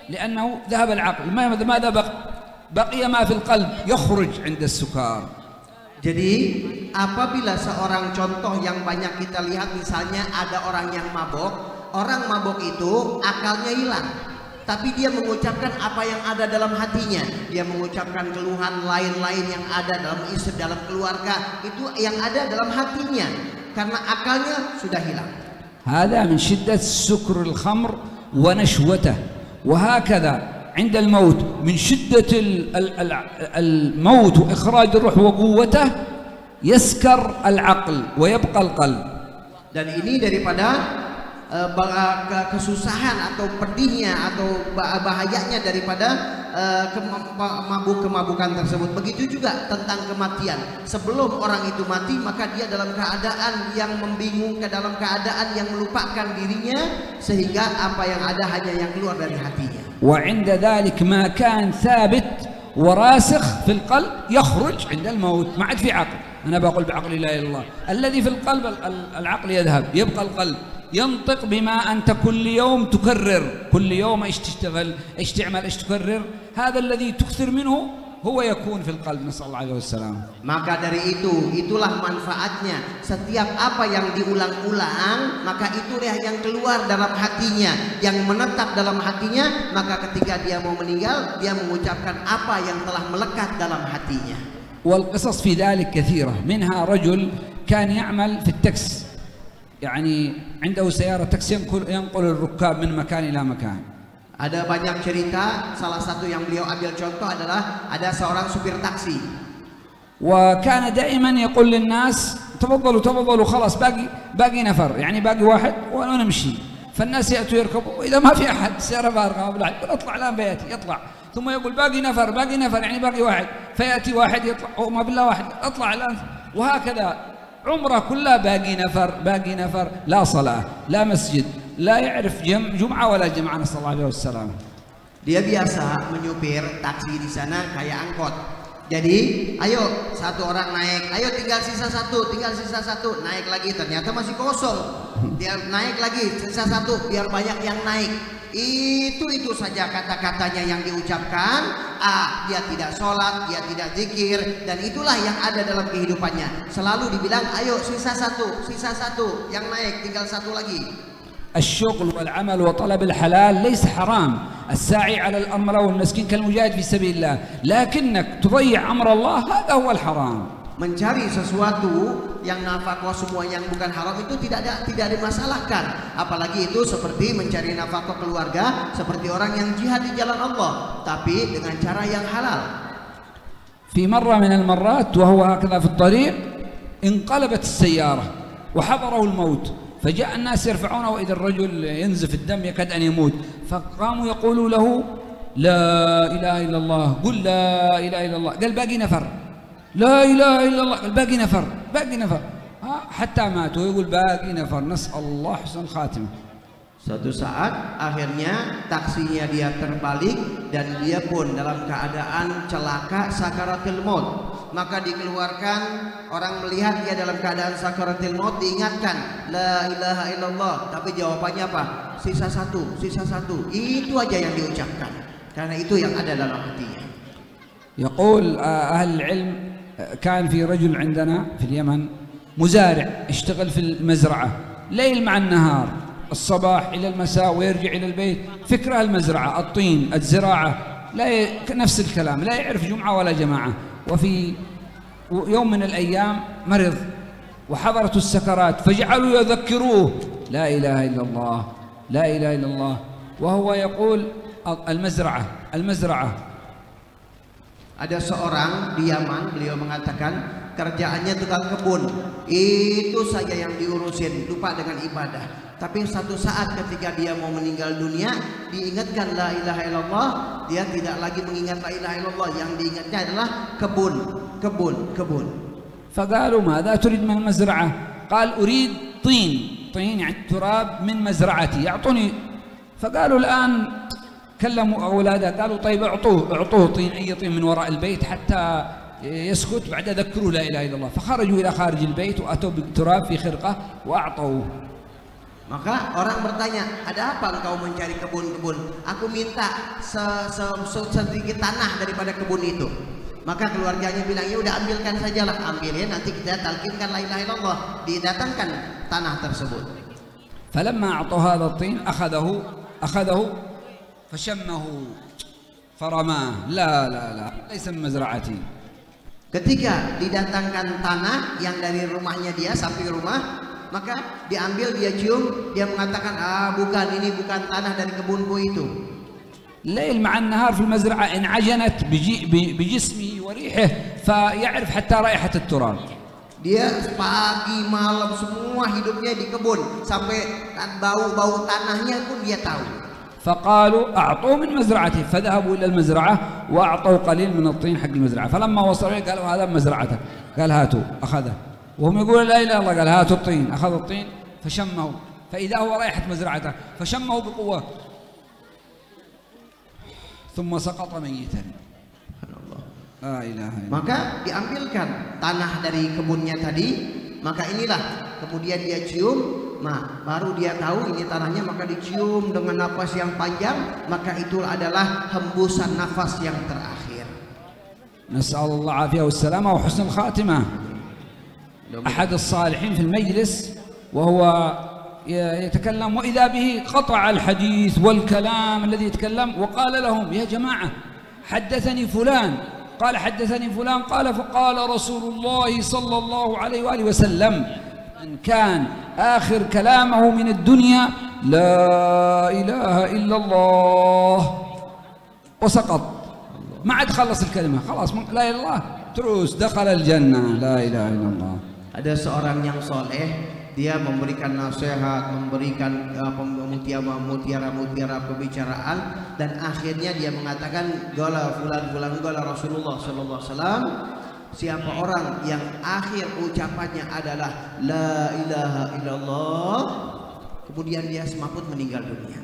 لأنه ذهب العقل. ماذا بقي ما في القلب يخرج عند السكر. Jadi apabila seorang contoh yang banyak kita lihat, misalnya ada orang yang mabok, orang mabok itu akalnya hilang, tapi dia mengucapkan apa yang ada dalam hatinya, dia mengucapkan keluhan lain-lain yang ada dalam istri, dalam keluarga, itu yang ada dalam hatinya karena akalnya sudah hilang. هذا من شدة سكر الخمر ونشوته. وهكذا عند الموت من شدة الموت وإخراج الروح وقوته يسكر العقل ويبقى القلب. Dan ini daripada kesusahan atau pedihnya atau bahayanya daripada kemabukan tersebut. Begitu juga tentang kematian. Sebelum orang itu mati maka dia dalam keadaan yang membingungkan, dalam keadaan yang melupakan dirinya, sehingga apa yang ada hanya yang keluar dari hatinya. وعند ذلك ما كان ثابت وراسخ في القلب يخرج عند الموت، ما عاد في عقل. أنا بقول بعقلي لا إله إلا الله. الذي في القلب العقل يذهب، يبقى القلب ينطق بما أنت كل يوم تكرر، كل يوم إيش تشتغل، إيش تعمل، إيش تكرر، هذا الذي تكثر منه هو يكون في القلب. نسأل الله عليه والسلام. Maka dari itulah manfaatnya. Setiap apa yang diulang-ulang maka itulah yang keluar dalam hatinya, yang menetap dalam hatinya. Maka ketika dia mau meninggal dia mengucapkan apa yang telah melekat dalam hatinya. والقصص في ذلك كثيرة. منها رجل كان يعمل في التاكس، يعني عنده سيارة تاكسي ينقل الركاب من مكان إلى مكان. Ada banyak cerita, salah satu yang beliau ambil contoh adalah ada seorang supir taksi. وكان دائما يقول للناس تفضلوا تفضلوا خلاص باقي نفر، يعني باقي واحد ونمشي. فالناس يأتوا يركبوا وإذا ما في أحد السيارة فارغة يقول اطلع الآن بيأتي، يطلع ثم يقول باقي نفر يعني باقي واحد، فيأتي واحد يطلع وما بالله واحد اطلع الآن، وهكذا عمره كله باقي نفر لا صلاة لا مسجد لا يعرف جمعة ولا جمعة، نسأل الله عليه والسلام. Dia biasa menyupir taksi di sana kayak angkot. Jadi, ayo satu orang naik, ayo tinggal sisa satu, naik lagi, ternyata masih kosong. Dia naik lagi, sisa satu, biar banyak yang naik. Itu saja kata-katanya yang diucapkan. Dia tidak sholat, dia tidak zikir, dan itulah yang ada dalam kehidupannya. Selalu dibilang, ayo sisa satu, yang naik tinggal satu lagi. الشغل والعمل وطلب الحلال ليس حرام، الساعي على الأمر والمسكين كالمجاهد في سبيل الله، لكنك تضيع أمر الله هذا هو الحرام. Mencari sesuatu yang nafkah semua yang bukan haram itu tidak dimasalahkan, apalagi itu seperti mencari nafkah keluarga, seperti orang yang jihad di jalan Allah, tapi dengan cara yang halal. في مرة من المرات وهو هكذا في الطريق انقلبت السيارة وحضره الموت، فجاء الناس يرفعونه وإذا الرجل ينزف الدم يكاد أن يموت، فقاموا يقولوا له لا إله إلا الله، قل لا إله إلا الله، قال باقي نفر، لا إله إلا الله، قال باقي نفر حتى ماتوا، يقول باقي نفر، نسأل الله حسن الخاتمة. Suatu saat akhirnya taksinya dia terbalik dan dia pun dalam keadaan celaka sakaratul maut. Maka dikeluarkan, orang melihat dia dalam keadaan sakaratul maut, diingatkan la ilaha illallah, tapi jawabannya apa? Sisa satu. Itu aja yang diucapkan, karena itu yang ada dalam hatinya. يقول أهل العلم كان في رجل عندنا في اليمن مزارع يشتغل في المزرعة ليل مع النهار، الصباح إلى المساء ويرجع إلى البيت، فكرة المزرعة، الطين، الزراعة، نفس الكلام، لا يعرف جمعة ولا جماعة. وفي يوم من الأيام مرض وحضرته السكرات، فجعلوا يذكروه لا إله إلا الله، لا إله إلا الله، وهو يقول المزرعة. Ada seorang di Yaman, beliau mengatakan kerjaannya tukang kebun, itu saja yang diurusin, lupa dengan ibadah. Tapi satu saat ketika dia mau meninggal dunia, diingatkan la ilaha illallah, dia tidak lagi mengingat la ilaha illallah, yang diingatnya adalah kebun. فقالوا ماذا تريد من المزرعة؟ قال أريد طين يعني تراب من مزرعتي يعطوني. فقالوا الآن كلموا أولاده قالوا طيب اعطوه طين، أي طين من وراء البيت حتى يسكت، بعد ذكروا لا إله إلا الله. فخرجوا إلى خارج البيت وأتوا بالتراب في خرقة وأعطوه. Maka orang bertanya, ada apa engkau mencari kebun-kebun? Aku minta sedikit tanah daripada kebun itu. Maka keluarganya bilang, ya udah ambilkan sajalah, ambilin, nanti kita talqinkan la ilaha illallah. Didatangkan tanah tersebut. فلما أعطوا هذا الطين أخذه فشمه فرماه، لا ليس من مزرعتي. Ketika didatangkan tanah yang dari rumahnya dia, samping rumah, maka diambil, dia cium, dia mengatakan, bukan, ini bukan tanah dari kebunku itu. الليل مع النهار في المزرعة انعجنت بجسمه وريحه فيعرف حتى رائحة التراب. Dia pagi malam semua hidupnya di kebun, sampai bau tanahnya pun dia tahu. فقالوا أعطوا من مزرعته، فذهبوا إلى المزرعة وأعطوا قليل من الطين حق المزرعة، فلما وصلوا قالوا هذا مزرعتك، قال هاتوا، أخذه، وهم يقولوا لا إله إلا الله، قال هاتوا الطين، أخذوا الطين فشمه، فإذا هو رائحة مزرعته، فشمه بقوة ثم سقط ميتا. لا إله إلا الله. Maka diambilkan tanah dari kebunnya tadi, maka inilah kemudian dia cium. Nah, baru dia tahu ini tanahnya, maka dicium dengan nafas yang panjang, maka itu adalah hembusan nafas yang terakhir. نسأل الله العافية والسلامة وحسن الخاتمة. أحد الصالحين في المجلس وهو يتكلم وإذا به قطع الحديث والكلام الذي يتكلم وقال لهم يا جماعة حدثني فلان، قال حدثني فلان، قال فقال رسول الله صلى الله عليه وآله وسلم أن كان آخر كلامه من الدنيا لا إله إلا الله، وسقط ما عاد خلص الكلمة، خلاص لا إله إلا الله تروس دخل الجنة، لا إله إلا الله. Ada seorang yang soleh, dia memberikan nasihat, memberikan mutiara pembicaraan, dan akhirnya dia mengatakan gala fulan gala Rasulullah sallallahu alaihi wasallam. Siapa orang yang akhir ucapannya adalah la ilaha illallah, kemudian dia semaput meninggal dunia.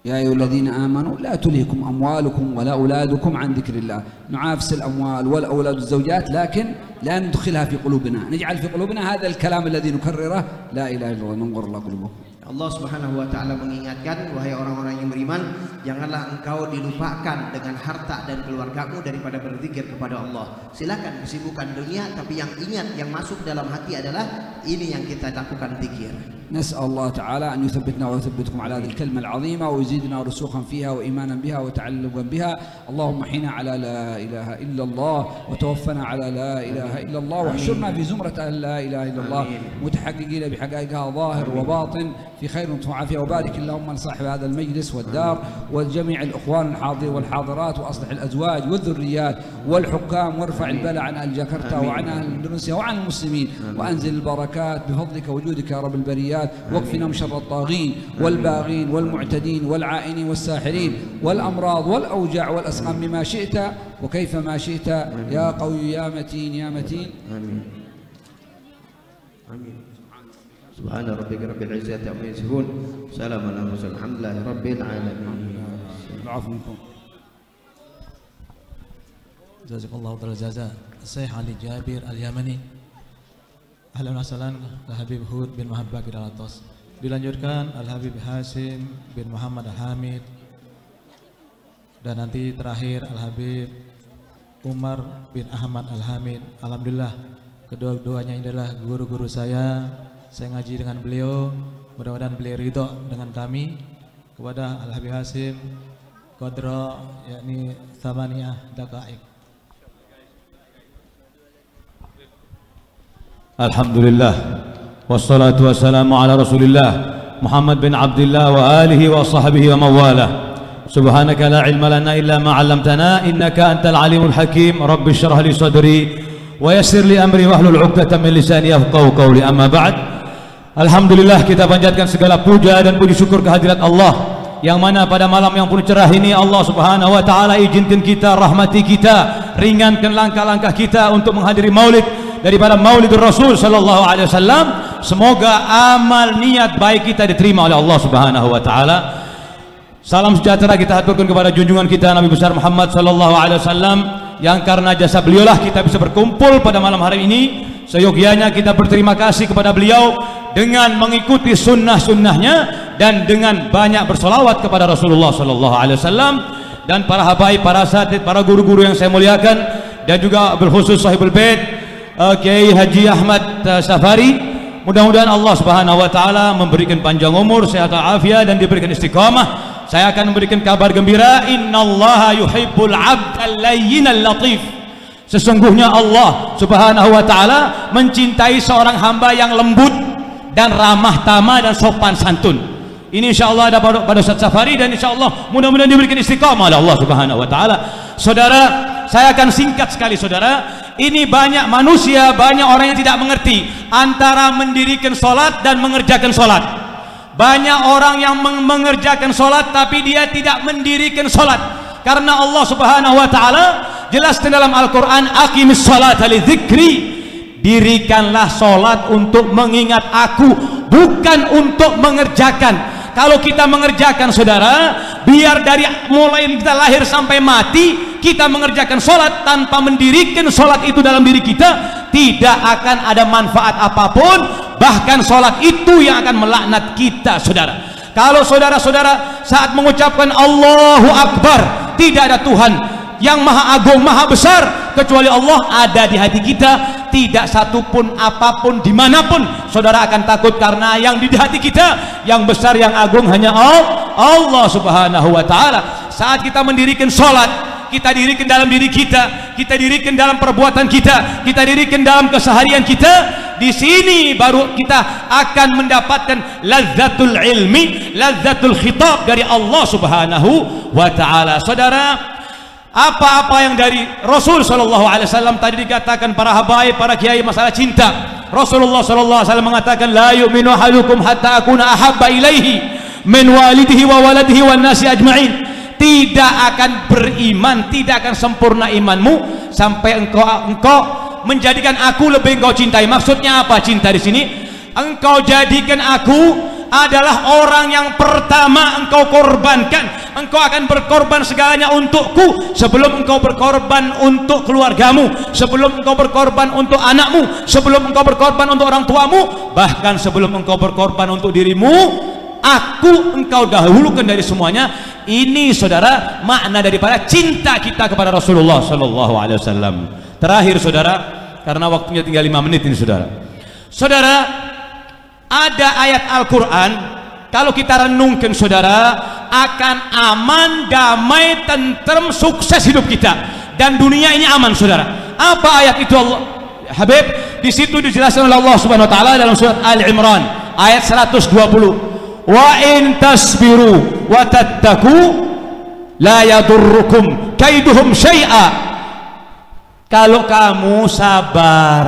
يا أيها الذين آمنوا لا تلهكم أموالكم ولا أولادكم عن ذكر الله. نعافس الأموال والأولاد والزوجات لكن لا ندخلها في قلوبنا، نجعل في قلوبنا هذا الكلام الذي نكرره لا إله إلا الله ننظر الله قلوبكم. Allah Subhanahu wa taala mengingatkan, wahai orang-orang yang beriman, janganlah engkau dilupakan dengan harta dan keluargamu daripada berzikir kepada Allah. Silakan kesibukan dunia, tapi yang ingat, yang masuk dalam hati adalah ini yang kita lakukan zikir. نسأل الله تعالى أن يثبتنا ويثبتكم على هذه الكلمة العظيمة ويزيدنا رسوخا فيها وإيمانا بها وتعلقا بها. اللهم حنا على لا إله إلا الله وتوفنا على لا إله إلا الله واحشرنا في زمرة لا إله إلا الله متحققين بحقائقها ظاهر وباطن في خير وعافية. وبارك اللهم لصاحب هذا المجلس والدار وجميع الإخوان الحاضرين والحاضرات، وأصلح الأزواج والذريات والحكام، وارفع البلاء عن أهل جاكرتا وعن أهل إندونيسيا وعن المسلمين، وأنزل البركات بفضلك وجودك يا رب البريات. واكفنا من شر الطاغين والباغين والمعتدين والعائنين والساحرين والأمراض والأوجاع والأسقام بما شئت وكيف ما شئت يا قوي يا متين يا متين. آمين. آمين. سبحان ربك رب العزة عما يصفون، سلام على المرسلين، الحمد لله رب العالمين. العفو منكم. Jazakallahu ta'ala jaza. Syekh Ali Jabir Al-Yamani. Ahlan wa sahlan Al-Habib Hud bin Muhammad Bakir Al-Atas. Dilanjutkan Al-Habib Hasim bin Muhammad Al-Hamid. Dan nanti terakhir Al-Habib Umar bin Ahmad Al-Hamid. Alhamdulillah kedua-duanya ini adalah guru-guru saya ngaji dengan beliau. Mudah-mudahan beliau ridho dengan kami. Kepada Al-Habib Hasim qadra yakni 8 daqaiq. Alhamdulillah wassalatu wassalamu ala Rasulillah Muhammad bin Abdullah wa alihi wa sahbihi wa mawalah. Subhanaka la ilma lana illa ma 'allamtana innaka antal alimul hakim. Rabbi shrah li sadri wa yassir li amri wahlul 'uqdatam min lisani yafqahu qawli. Amma ba'd. Alhamdulillah, kita panjatkan segala puja dan puji syukur kehadirat Allah yang mana pada malam yang penuh cerah ini Allah Subhanahu wa taala izinkan kita, rahmati kita, ringankan langkah-langkah kita untuk menghadiri maulid daripada Maulidur Rasul sallallahu alaihi wasallam. Semoga amal niat baik kita diterima oleh Allah Subhanahu wa taala. Salam sejahtera kita aturkan kepada junjungan kita Nabi besar Muhammad sallallahu alaihi wasallam yang karena jasa beliaulah kita bisa berkumpul pada malam hari ini. Seyogianya kita berterima kasih kepada beliau dengan mengikuti sunnah-sunnahnya dan dengan banyak bersolawat kepada Rasulullah sallallahu alaihi wasallam dan para habaib, para asatidz, para guru-guru yang saya muliakan, dan juga berkhusus sahibul bait Kiai Haji Ahmad Safari. Mudah-mudahan Allah Subhanahu wa taala memberikan panjang umur, sehat walafiat, dan diberikan istiqamah. Saya akan memberikan kabar gembira, innallaha yuhibbul 'abdal layyinal latif. Sesungguhnya Allah Subhanahu wa taala mencintai seorang hamba yang lembut dan ramah tamah dan sopan santun. Ini insyaallah ada pada Ustaz Safari, dan insyaallah mudah-mudahan diberikan istiqamah oleh Allah Subhanahu wa taala. Saudara, saya akan singkat sekali saudara. Ini banyak manusia, banyak orang yang tidak mengerti antara mendirikan sholat dan mengerjakan sholat. Banyak orang yang mengerjakan sholat tapi dia tidak mendirikan sholat. Karena Allah Subhanahu wa taala jelaskan dalam Al-Quran, aqimis sholata li dzikri. Dirikanlah sholat untuk mengingat aku, bukan untuk mengerjakan. Kalau kita mengerjakan saudara, biar dari mulai kita lahir sampai mati kita mengerjakan sholat tanpa mendirikan sholat itu dalam diri kita, tidak akan ada manfaat apapun. Bahkan sholat itu yang akan melaknat kita saudara. Kalau saudara-saudara saat mengucapkan Allahu Akbar, tidak ada Tuhan yang maha agung, maha besar kecuali Allah ada di hati kita. Tidak satupun apapun dimanapun saudara akan takut, karena yang di hati kita yang besar, yang agung hanya Allah Subhanahu wa taala. Saat kita mendirikan sholat, kita dirikan dalam diri kita, kita dirikan dalam perbuatan kita, kita dirikan dalam keseharian kita. Di sini baru kita akan mendapatkan lazzatul ilmi, lazzatul khitab dari Allah Subhanahu wa taala. Saudara, apa-apa yang dari Rasul sallallahu alaihi wasallam tadi dikatakan para habaib, para kiai masalah cinta. Rasulullah sallallahu alaihi wasallam mengatakan, la yu'minu ahadukum hatta akuna ahabba ilaihi min walidihi wa waladihi wan nasi ajma'in. Tidak akan beriman, tidak akan sempurna imanmu sampai engkau menjadikan aku lebih engkau cintai. Maksudnya apa cinta di sini? Engkau jadikan aku adalah orang yang pertama engkau korbankan. Engkau akan berkorban segalanya untukku sebelum engkau berkorban untuk keluargamu, sebelum engkau berkorban untuk anakmu, sebelum engkau berkorban untuk orang tuamu, bahkan sebelum engkau berkorban untuk dirimu, aku engkau dahulukan dari semuanya. Ini saudara makna daripada cinta kita kepada Rasulullah sallallahu alaihi wasallam. Terakhir saudara, karena waktunya tinggal 5 menit ini saudara. Saudara, ada ayat Al-Qur'an kalau kita renungkan saudara akan aman, damai, tentrem, sukses hidup kita dan dunia ini aman saudara. Apa ayat itu Allah Habib? Di situ dijelaskan oleh Allah Subhanahu wa taala dalam surat Al-Imran ayat 120. Wa in tasbiru wa tattaku la yadurrukum kaiduhum syai'a. Kalau kamu sabar,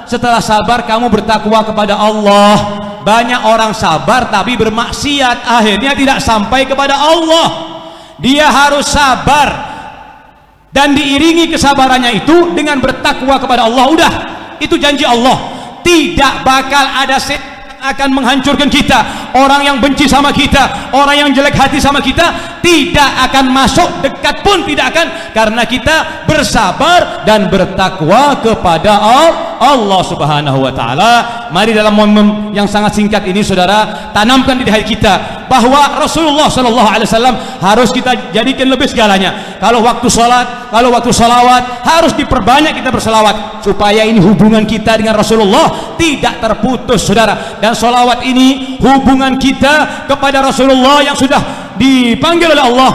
setelah sabar kamu bertakwa kepada Allah. Banyak orang sabar tapi bermaksiat, akhirnya tidak sampai kepada Allah. Dia harus sabar dan diiringi kesabarannya itu dengan bertakwa kepada Allah. Udah, itu janji Allah. Tidak bakal ada akan menghancurkan kita. Orang yang benci sama kita, orang yang jelek hati sama kita tidak akan masuk, dekat pun tidak akan, karena kita bersabar dan bertakwa kepada Allah Subhanahu wa taala. Mari dalam momen yang sangat singkat ini saudara, tanamkan di hati kita bahwa Rasulullah sallallahu alaihi wasallam harus kita jadikan lebih segalanya. Kalau waktu sholat, kalau waktu sholawat, harus diperbanyak kita berselawat supaya ini hubungan kita dengan Rasulullah tidak terputus saudara. Dan sholawat ini hubungan kita kepada Rasulullah yang sudah dipanggil oleh Allah.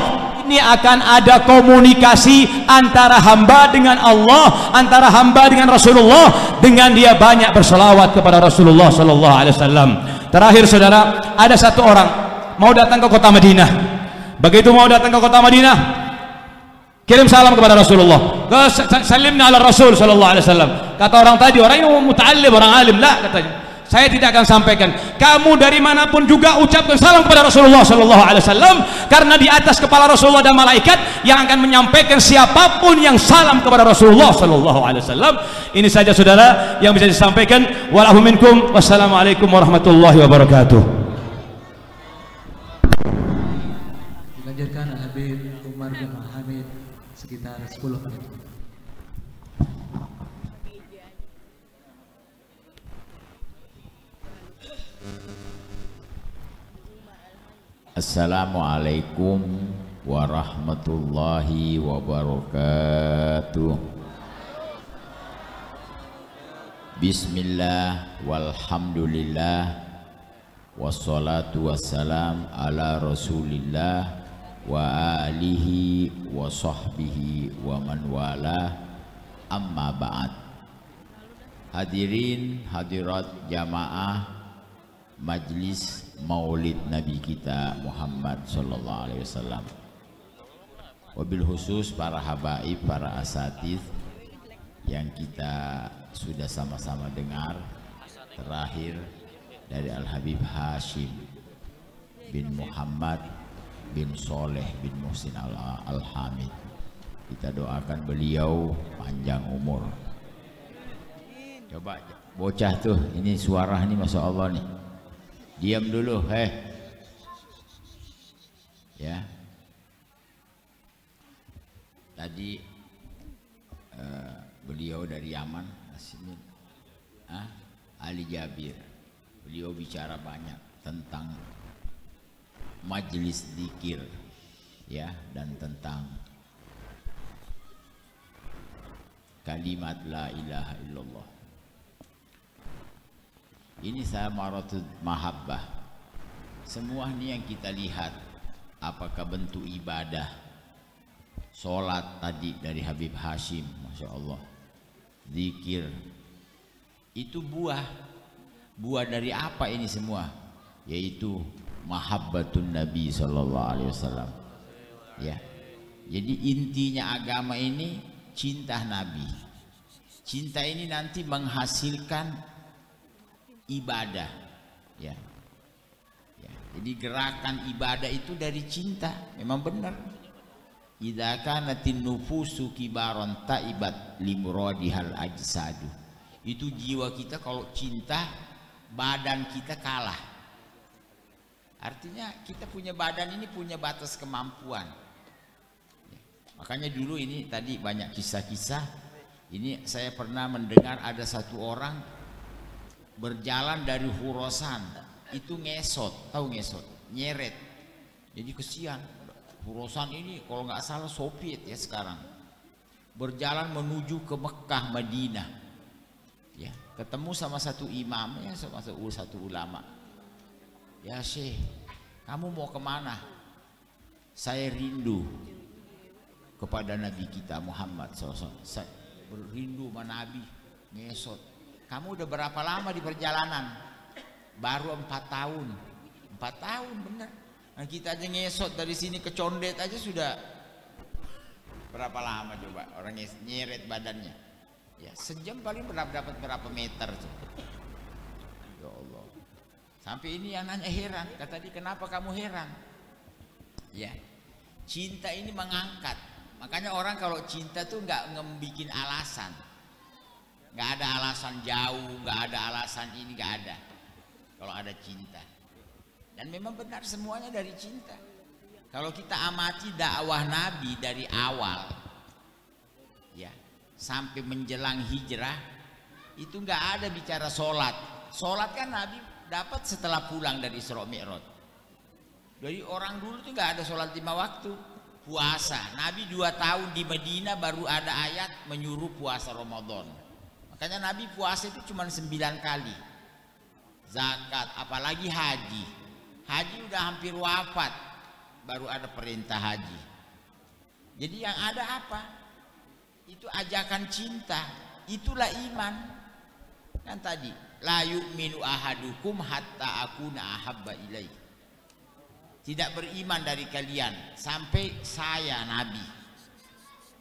Ini akan ada komunikasi antara hamba dengan Allah, antara hamba dengan Rasulullah, dengan dia banyak berselawat kepada Rasulullah sallallahu alaihi wasallam. Terakhir saudara, ada satu orang mau datang ke kota Madinah. Begitu mau datang ke kota Madinah, kirim salam kepada Rasulullah. Salimna ala Rasul sallallahu alaihi wasallam. Kata orang tadi, orang yang muta'allim, orang alim, lah katanya, saya tidak akan sampaikan. Kamu dari manapun juga ucapkan salam kepada Rasulullah sallallahu alaihi wasallam, karena di atas kepala Rasulullah dan malaikat yang akan menyampaikan siapapun yang salam kepada Rasulullah sallallahu alaihi wasallam. Ini saja saudara yang bisa disampaikan. Wallahu minkum. Wassalamualaikum warahmatullahi wabarakatuh. Dilanjutkan Habib Umar bin Hamid sekitar 10 menit. Assalamualaikum warahmatullahi wabarakatuh. Bismillah walhamdulillah wassalatu wassalam ala rasulillah wa alihi wa sahbihi wa man wala, amma ba'd. Hadirin hadirat jamaah Majlis Maulid Nabi kita Muhammad sallallahu alaihi wasallam. Wabil khusus para habaib, para asatidz yang kita sudah sama-sama dengar terakhir dari Al-Habib Hashim bin Muhammad bin Soleh bin Muhsin Al-Hamid. Kita doakan beliau panjang umur. Coba bocah tuh, ini suara nih Masya Allah nih. Diam dulu, ya. Tadi beliau dari Yaman, Ali Jabir. Beliau bicara banyak tentang majelis dzikir, ya, dan tentang kalimat la ilaha illallah. Ini samaratul mahabbah. Semua ini yang kita lihat, apakah bentuk ibadah, sholat tadi dari Habib Hashim, Masya Allah, zikir, itu buah dari apa ini semua? Yaitu mahabbatun Nabi Sallallahu Alaihi Wasallam, ya. Jadi intinya agama ini cinta Nabi. Cinta ini nanti menghasilkan ibadah, ya. Jadi gerakan ibadah itu dari cinta, memang benar. Idza kanatin nufusu kibaron taibat limuradihal ajsadu. Itu jiwa kita kalau cinta badan kita kalah. Artinya kita punya badan ini punya batas kemampuan. Makanya dulu ini tadi banyak kisah-kisah. Ini saya pernah mendengar ada satu orang berjalan dari Khurasan, itu ngesot, tahu ngesot, nyeret. Jadi kesian. Khurasan ini kalau nggak salah Soviet ya sekarang. Berjalan menuju ke Mekah, Madinah. Ya, ketemu sama satu imam, ya, sama satu ulama. Ya Syekh, kamu mau kemana? Saya rindu kepada Nabi kita Muhammad SAW. Saya berindu sama Nabi, ngesot. Kamu udah berapa lama di perjalanan? Baru 4 tahun. 4 tahun bener. Nah, kita aja ngesot dari sini ke Condet aja sudah berapa lama coba orang nyeret badannya. Ya, sejam paling dapat berapa meter tuh. Ya Allah. Sampai ini yang nanya heran, kata dia, kenapa kamu heran? Ya, cinta ini mengangkat. Makanya orang kalau cinta tuh nggak ngebikin alasan, nggak ada alasan jauh, nggak ada alasan ini, nggak ada. Kalau ada cinta, dan memang benar semuanya dari cinta. Kalau kita amati dakwah Nabi dari awal, ya, sampai menjelang hijrah, itu nggak ada bicara sholat. Sholat kan Nabi dapat setelah pulang dari Isra Mi'raj. Dari orang dulu tuh nggak ada sholat 5 waktu. Puasa, Nabi 2 tahun di Madinah baru ada ayat menyuruh puasa Ramadan. Makanya Nabi puasa itu cuma 9 kali. Zakat, apalagi haji. Haji udah hampir wafat, baru ada perintah haji. Jadi yang ada apa? Itu ajakan cinta, itulah iman. Kan tadi, la yu'minu ahadukum hatta akuna ahabba ilaih. Tidak beriman dari kalian sampai saya Nabi,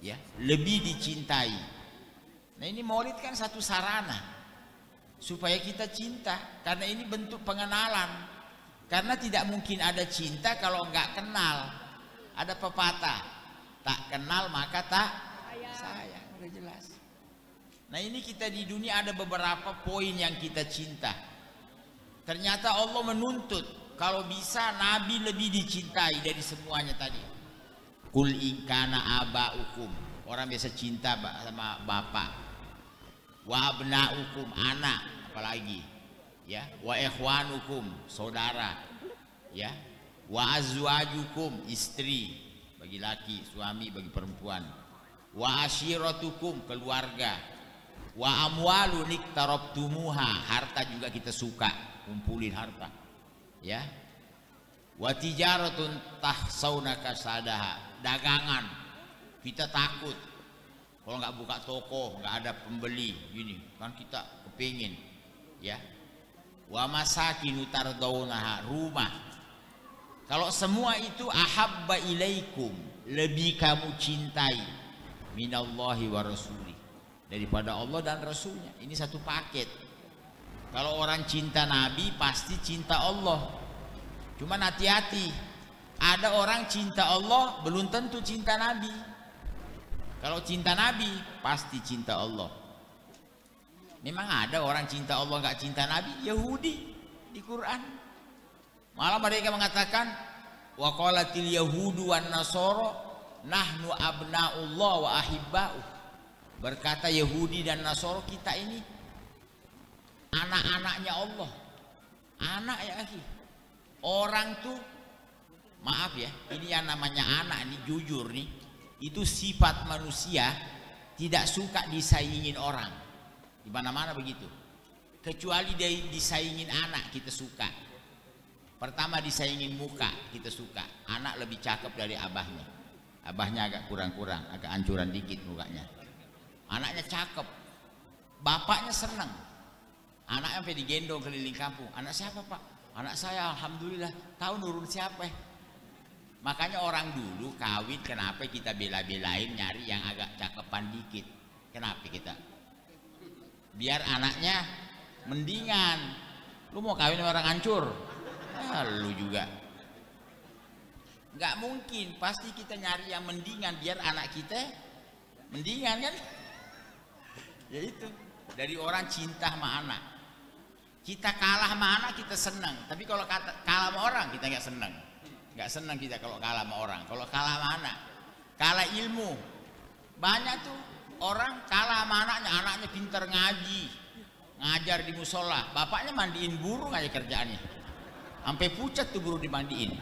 ya, lebih dicintai. Nah ini maulid kan satu sarana supaya kita cinta, karena ini bentuk pengenalan. Karena tidak mungkin ada cinta kalau enggak kenal. Ada pepatah, tak kenal maka tak sayang, udah jelas. Nah ini kita di dunia ada beberapa poin yang kita cinta. Ternyata Allah menuntut kalau bisa Nabi lebih dicintai dari semuanya tadi. Kul inkana abaukum, orang biasa cinta sama bapak. Wa abnaukum, anak, apalagi, ya. Wa ikhwanukum, saudara, ya. Wa azwajukum, istri, bagi laki, suami bagi perempuan. Wa ashiratukum, keluarga. Wa amwalun iktarabtumuha, harta juga kita suka, kumpulin harta. Ya, wa tijaratun tahsauna kasadaha, dagangan kita takut kalau nggak buka toko nggak ada pembeli, gini kan kita kepingin, ya. Wa masakinu tardaunaha, rumah. Kalau semua itu ahabba ilaikum, lebih kamu cintai minallahi wa rasuli, daripada Allah dan Rasulnya. Ini satu paket. Kalau orang cinta Nabi pasti cinta Allah. Cuman hati-hati, ada orang cinta Allah belum tentu cinta Nabi. Kalau cinta Nabi pasti cinta Allah. Memang ada orang cinta Allah nggak cinta Nabi, Yahudi di Quran. Malah mereka mengatakan wa qalatil yahudu wan nasara nahnu abnaullah wa ahibba'u. Berkata Yahudi dan Nasara, kita ini anak-anaknya Allah. Anak ya akhi. Orang tuh, maaf ya, ini yang namanya anak nih, jujur nih, itu sifat manusia tidak suka disaingin orang. Di mana-mana begitu. Kecuali dari disaingin anak kita suka. Pertama disaingin muka kita suka. Anak lebih cakep dari abahnya. Abahnya agak kurang-kurang, agak ancuran dikit mukanya. Anaknya cakep, bapaknya seneng. Anaknya sampai digendong keliling kampung. Anak siapa pak? Anak saya, alhamdulillah. Tahu nurun siapa? Makanya orang dulu kawin, kenapa kita bela-belain nyari yang agak cakepan dikit? Kenapa kita? Biar anaknya mendingan. Lu mau kawin sama orang hancur? Ah, lu juga. Nggak mungkin, pasti kita nyari yang mendingan biar anak kita mendingan kan? Ya itu, dari orang cinta sama anak. Kita kalah sama anak kita senang, tapi kalau kalah sama orang kita nggak senang. Nggak senang kita kalau kalah sama orang. Kalau kalah sama anak, kalah ilmu. Banyak tuh orang kalah sama anaknya, anaknya pintar ngaji, ngajar di musola, bapaknya mandiin burung aja kerjaannya. Sampai pucat tuh burung dimandiin.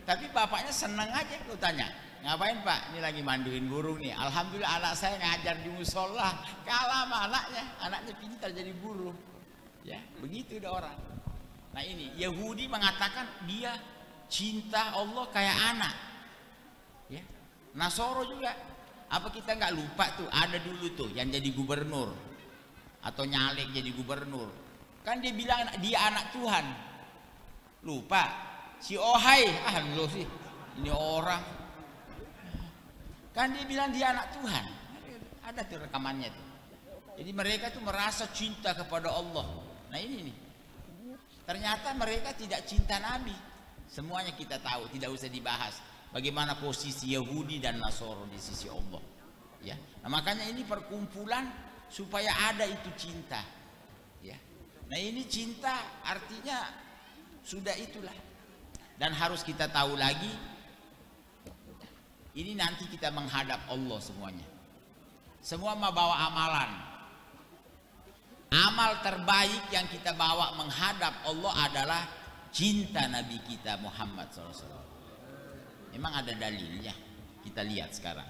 Tapi bapaknya senang aja, lu tanya, ngapain Pak? Ini lagi mandiin burung nih. Alhamdulillah anak saya ngajar di musola. Kalah sama anaknya pintar jadi burung. Ya, begitu udah orang. Nah ini Yahudi mengatakan dia cinta Allah kayak anak. Ya, Nasoro juga. Apa kita nggak lupa tuh? Ada dulu tuh yang jadi gubernur atau nyalek jadi gubernur. Kan dia bilang dia anak Tuhan. Lupa. Si Ohai, lo sih, ini orang. Kan dia bilang dia anak Tuhan. Ada tuh rekamannya tuh. Jadi mereka tuh merasa cinta kepada Allah. Nah ini nih. Ternyata mereka tidak cinta Nabi. Semuanya kita tahu, tidak usah dibahas. Bagaimana posisi Yahudi dan Nasoro di sisi Allah. Ya. Nah makanya ini perkumpulan supaya ada itu cinta. Ya. Nah ini cinta artinya sudah itulah. Dan harus kita tahu lagi, ini nanti kita menghadap Allah semuanya. Semua membawa amalan. Amal terbaik yang kita bawa menghadap Allah adalah cinta Nabi kita Muhammad SAW. Memang ada dalilnya. Kita lihat sekarang.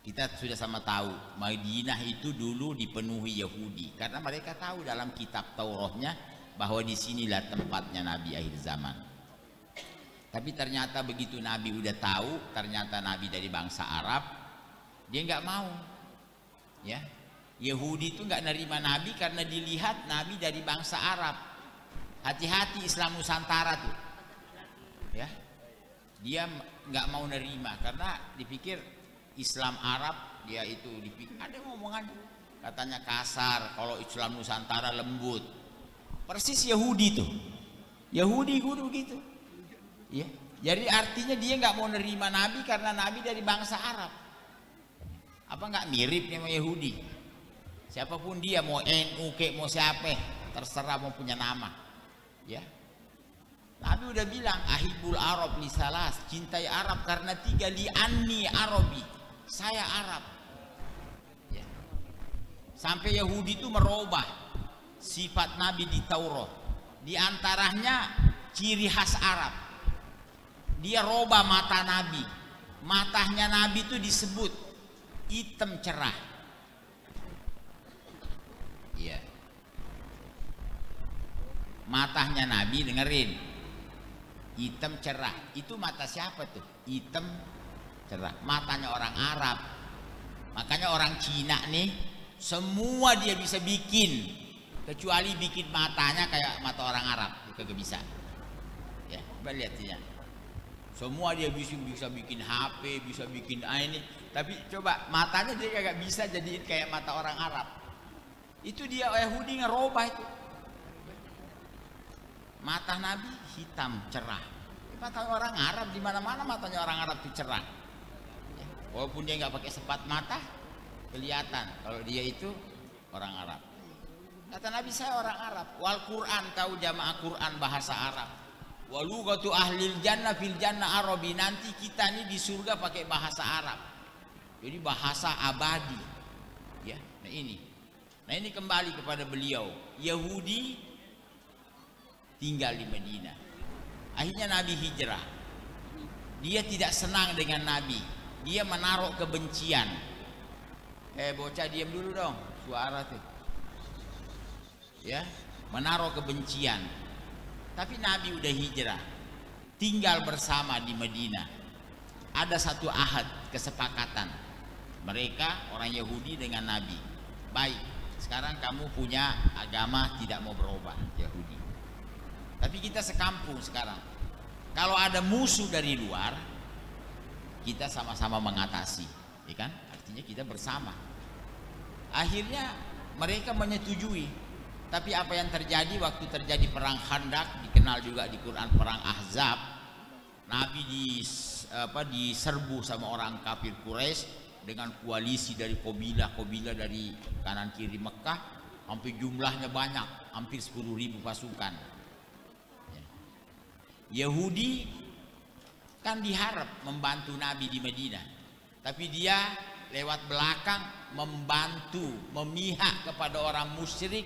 Kita sudah sama tahu, Madinah itu dulu dipenuhi Yahudi. Karena mereka tahu dalam kitab Tauratnya bahwa disinilah tempatnya Nabi akhir zaman. Tapi ternyata begitu Nabi udah tahu, ternyata Nabi dari bangsa Arab, dia nggak mau. Ya, Yahudi itu nggak nerima Nabi karena dilihat Nabi dari bangsa Arab. Hati-hati Islam Nusantara tuh. Ya, dia nggak mau nerima karena dipikir Islam Arab dia itu dipikir ada ngomongan katanya kasar, kalau Islam Nusantara lembut. Persis Yahudi tuh. Yahudi guru gitu. Ya, jadi artinya dia nggak mau nerima Nabi karena Nabi dari bangsa Arab. Apa nggak mirip sama Yahudi? Siapapun dia, mau NU kek mau siapa, terserah mau punya nama. Ya, Nabi udah bilang ahibul Arab li salas, cintai Arab karena 3, li anni Arabi, saya Arab. Ya. Sampai Yahudi itu merubah sifat Nabi di Taurat. Di antaranya ciri khas Arab. Dia robah mata Nabi. Matanya Nabi itu disebut hitam cerah. Iya. Matanya Nabi dengerin. Hitam cerah. Itu mata siapa tuh? Hitam cerah. Matanya orang Arab. Makanya orang Cina nih semua dia bisa bikin kecuali bikin matanya kayak mata orang Arab. Itu kagak bisa. Ya, coba lihat ya. Semua dia bisa bikin HP, bisa bikin ini, tapi coba matanya dia kagak bisa jadiin kayak mata orang Arab. Itu dia Yahudi ngerubah itu. Mata Nabi hitam cerah. Mata orang Arab di mana-mana matanya orang Arab itu cerah. Ya, walaupun dia nggak pakai sepat mata, kelihatan kalau dia itu orang Arab. Kata Nabi saya orang Arab. Wal Quran, tahu jamaah Quran bahasa Arab. Walugatu ahlil jannah fil jannah Arabi, nanti kita ini di surga pakai bahasa Arab. Jadi bahasa abadi. Ya, nah ini. Nah ini kembali kepada beliau. Yahudi tinggal di Madinah. Akhirnya Nabi hijrah. Dia tidak senang dengan Nabi. Dia menaruh kebencian. Bocah diam dulu dong, suara tuh. Ya, menaruh kebencian. Tapi Nabi udah hijrah, tinggal bersama di Madinah. Ada satu ahad, kesepakatan mereka orang Yahudi dengan Nabi. Baik, sekarang kamu punya agama tidak mau berubah, Yahudi. Tapi kita sekampung sekarang. Kalau ada musuh dari luar, kita sama-sama mengatasi, ya kan? Artinya kita bersama. Akhirnya mereka menyetujui. Tapi apa yang terjadi waktu terjadi perang Khandaq, dikenal juga di Quran perang Ahzab, Nabi diserbu sama orang kafir Quraisy dengan koalisi dari kabilah dari kanan kiri Mekah. hampir jumlahnya banyak, hampir 10.000 pasukan. Yahudi kan diharap membantu Nabi di Madinah, tapi dia lewat belakang membantu, memihak kepada orang musyrik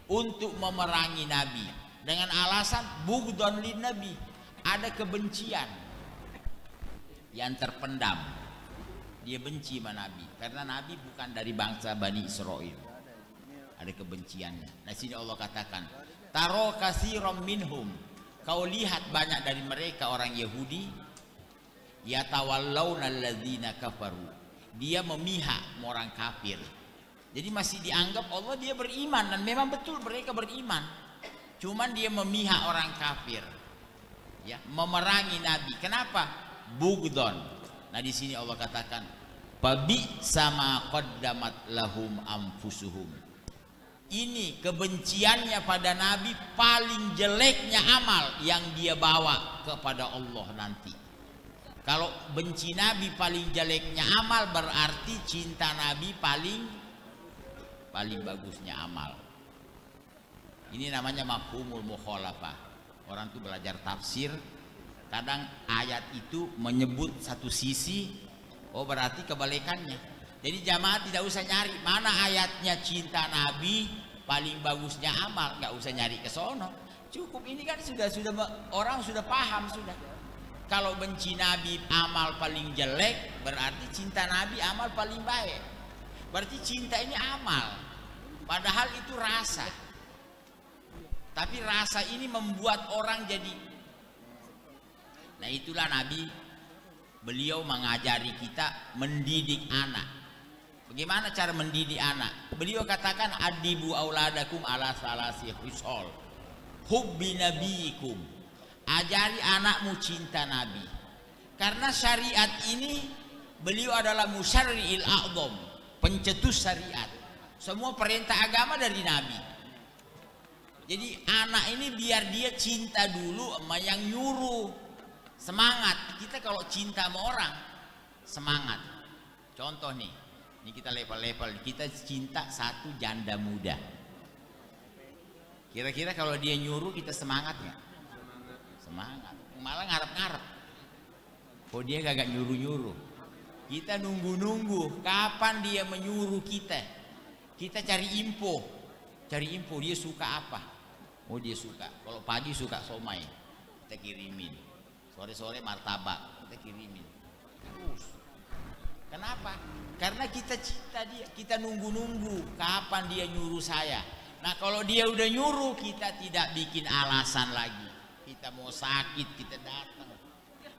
untuk memerangi Nabi dengan alasan bughdon lin Nabi, ada kebencian yang terpendam. Dia benci sama Nabi karena Nabi bukan dari bangsa Bani Israel, ada kebenciannya. Nah sini Allah katakan taro kasirom minhum, kau lihat banyak dari mereka orang Yahudi, yatawallawna alladzina kafaru, dia memihak orang kafir. Jadi masih dianggap Allah dia beriman, dan memang betul mereka beriman, cuman dia memihak orang kafir, ya, memerangi Nabi. Kenapa? Bughdon. Nah di sini Allah katakan babi sama qaddamat lahum anfusuhum. Ini kebenciannya pada Nabi paling jeleknya amal yang dia bawa kepada Allah nanti. Kalau benci Nabi paling jeleknya amal, berarti cinta Nabi paling bagusnya amal. Ini namanya mafhumul mukhalafah. Orang tuh belajar tafsir, kadang ayat itu menyebut satu sisi, oh berarti kebalikannya. Jadi jamaah tidak usah nyari mana ayatnya cinta Nabi paling bagusnya amal, nggak usah nyari ke sono. Cukup ini kan sudah orang sudah paham sudah. Kalau benci Nabi amal paling jelek, berarti cinta Nabi amal paling baik. Berarti cinta ini amal, padahal itu rasa. Tapi rasa ini membuat orang jadi. Nah itulah Nabi, beliau mengajari kita mendidik anak. Bagaimana cara mendidik anak? Beliau katakan adibu auladakum ala salasi khisal hubbi nabiyikum. Ajari anakmu cinta Nabi. Karena syariat ini beliau adalah musyarri'il a'dham, pencetus syariat. Semua perintah agama dari Nabi. Jadi anak ini biar dia cinta dulu sama yang nyuruh. Semangat. Kita kalau cinta sama orang semangat. Contoh nih, ini kita level-level, kita cinta satu janda muda. Kira-kira kalau dia nyuruh kita semangat nggak? Semangat. Malah ngarep-ngarep. Kok dia kagak nyuruh-nyuruh. Kita nunggu-nunggu kapan dia menyuruh kita. Kita cari info. Cari info dia suka apa. Oh dia suka, kalau pagi suka somai, kita kirimin. Sore-sore martabak, kita kirimin. Terus. Kenapa? Karena kita cinta dia. Kita nunggu-nunggu kapan dia nyuruh saya. Nah kalau dia udah nyuruh, kita tidak bikin alasan lagi. Kita mau sakit, kita datang.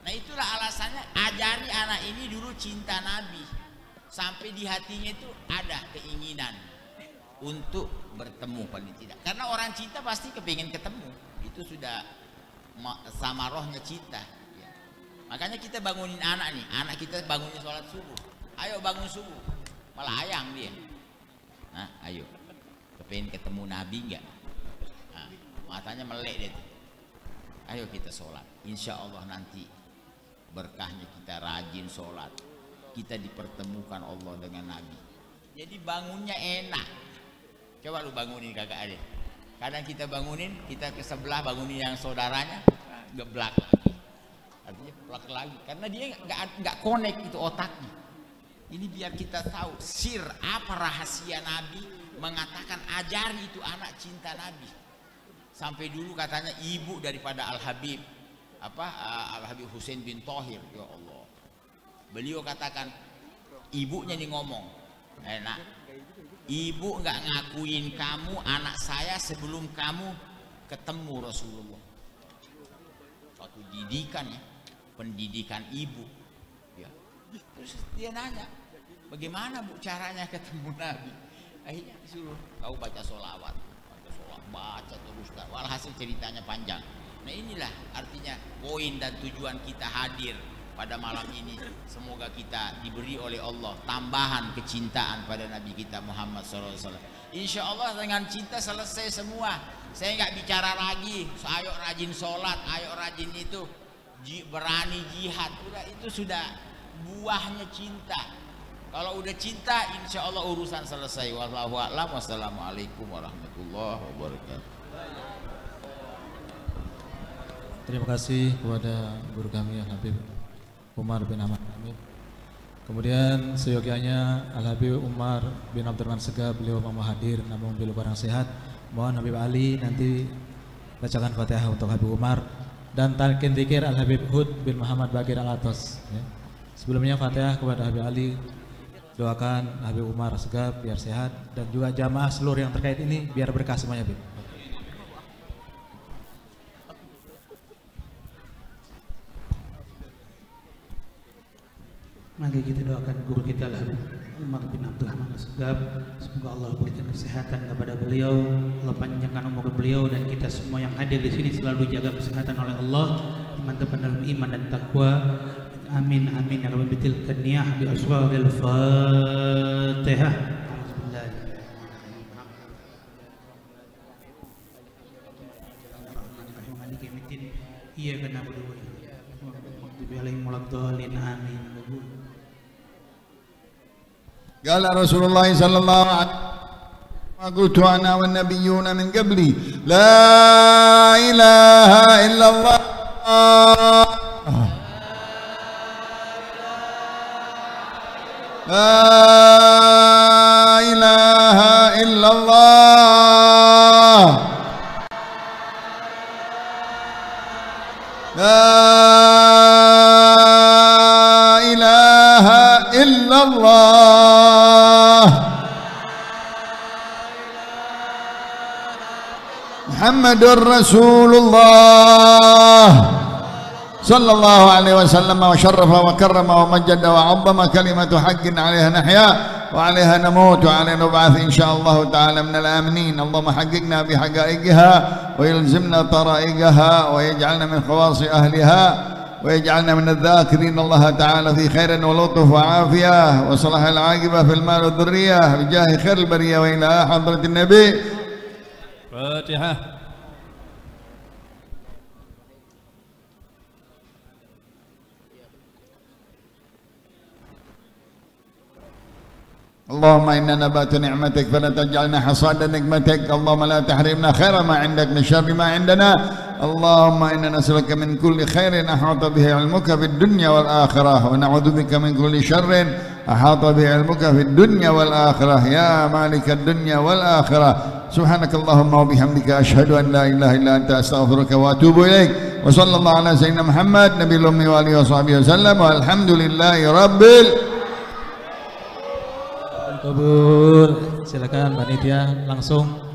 Nah itulah alasannya, ajari anak ini dulu cinta Nabi. Sampai di hatinya itu ada keinginan untuk bertemu paling tidak. Karena orang cinta pasti kepingin ketemu. Itu sudah sama rohnya cinta ya. Makanya kita bangunin anak nih. Anak kita bangunin sholat subuh. Ayo bangun subuh. Malah ayang dia. Nah ayo, kepingin ketemu Nabi enggak? Nah, matanya melek dia. Ayo kita sholat. Insya Allah nanti berkahnya kita rajin sholat, kita dipertemukan Allah dengan Nabi. Jadi bangunnya enak. Coba lu bangunin kakak adik. Kadang kita bangunin, kita ke sebelah bangunin yang saudaranya, geblak lagi. Artinya geblak lagi. Karena dia nggak connect itu otaknya. Ini biar kita tahu sir apa rahasia Nabi mengatakan ajari itu anak cinta Nabi. Sampai dulu katanya ibu daripada Al-Habib Al-Habib Husain bin Thohir, ya Allah. Beliau katakan ibunya nih ngomong, nak, ibu nggak ngakuin kamu anak saya sebelum kamu ketemu Rasulullah. Suatu didikan ya, pendidikan ibu. Ya. Terus dia nanya, bagaimana bu caranya ketemu Nabi? Akhirnya disuruh kau baca sholawat, baca terus. Walhasil ceritanya panjang. Nah inilah artinya poin dan tujuan kita hadir pada malam ini. Semoga kita diberi oleh Allah tambahan kecintaan pada Nabi kita Muhammad SAW. Insya Allah dengan cinta selesai semua. Saya nggak bicara lagi, ayo rajin sholat, ayo rajin itu, berani jihad. Udah itu sudah buahnya cinta. Kalau udah cinta, insya Allah urusan selesai. Wallahu a'lam. Wassalamualaikum warahmatullahi wabarakatuh. Terima kasih kepada guru kami Al-Habib Umar bin Ahmad Hamid. Kemudian seyogianya Al-Habib Umar bin Abdurrahman Segaf, beliau mau hadir namun beliau barang sehat. Mohon Habib Ali nanti bacakan Fatihah untuk Habib Umar dan talqin dzikir Al-Habib Hud bin Muhammad Bagir Al-Atas ya. Sebelumnya Fatihah kepada Habib Ali, doakan Habib Umar Segaf biar sehat dan juga jamaah seluruh yang terkait ini biar berkah semuanya, Habib. Mari kita doakan guru kita Al-Habib Umar bin Abdurrahman Segaf, semoga Allah berikan kesehatan kepada beliau, Allah panjangkan umur beliau, dan kita semua yang hadir di sini selalu dijaga kesehatan oleh Allah, mantapkan dalam iman dan takwa. Amin amin ya rabbal tilkan niyah bi asraril Fatihah. Iya kena berdua. Bialain muladhalin amin. قال رسول الله صلى الله عليه وسلم ما قلت أنا والنبيون من قبلي لا إله إلا الله لا إله إلا الله لا إله إلا الله محمد رسول الله صلى الله عليه وسلم وشرف وكرم ومجد وعظم كلمة حق عليها نحيا وعليها نموت وعليها نبعث إن شاء الله تعالى من الآمنين. اللهم حققنا بحقائقها ويلزمنا طرائقها ويجعلنا من خواص أهلها ويجعلنا من الذاكرين الله تعالى في خير ولطف وعافية وصلاح العاقبة في المال والذرية بجاه خير البرية وإلى حضرة النبي. فاتحة. اللهم إنا نبات نعمتك فلا تجعلنا حصاد نقمتك. اللهم لا تحرمنا خير ما عندك من شر ما عندنا. اللهم إنا نسألك من كل خير أحاط به علمك في الدنيا والآخرة ونعوذ بك من كل شر أحاط به علمك في الدنيا والآخرة يا مالك الدنيا والآخرة. سبحانك اللهم وبحمدك أشهد أن لا إله إلا أنت أستغفرك وأتوب إليك. وصلى الله على سيدنا محمد نبي الأمي وآله وصحبه وسلم والحمد لله رب Kabul. Silakan panitia langsung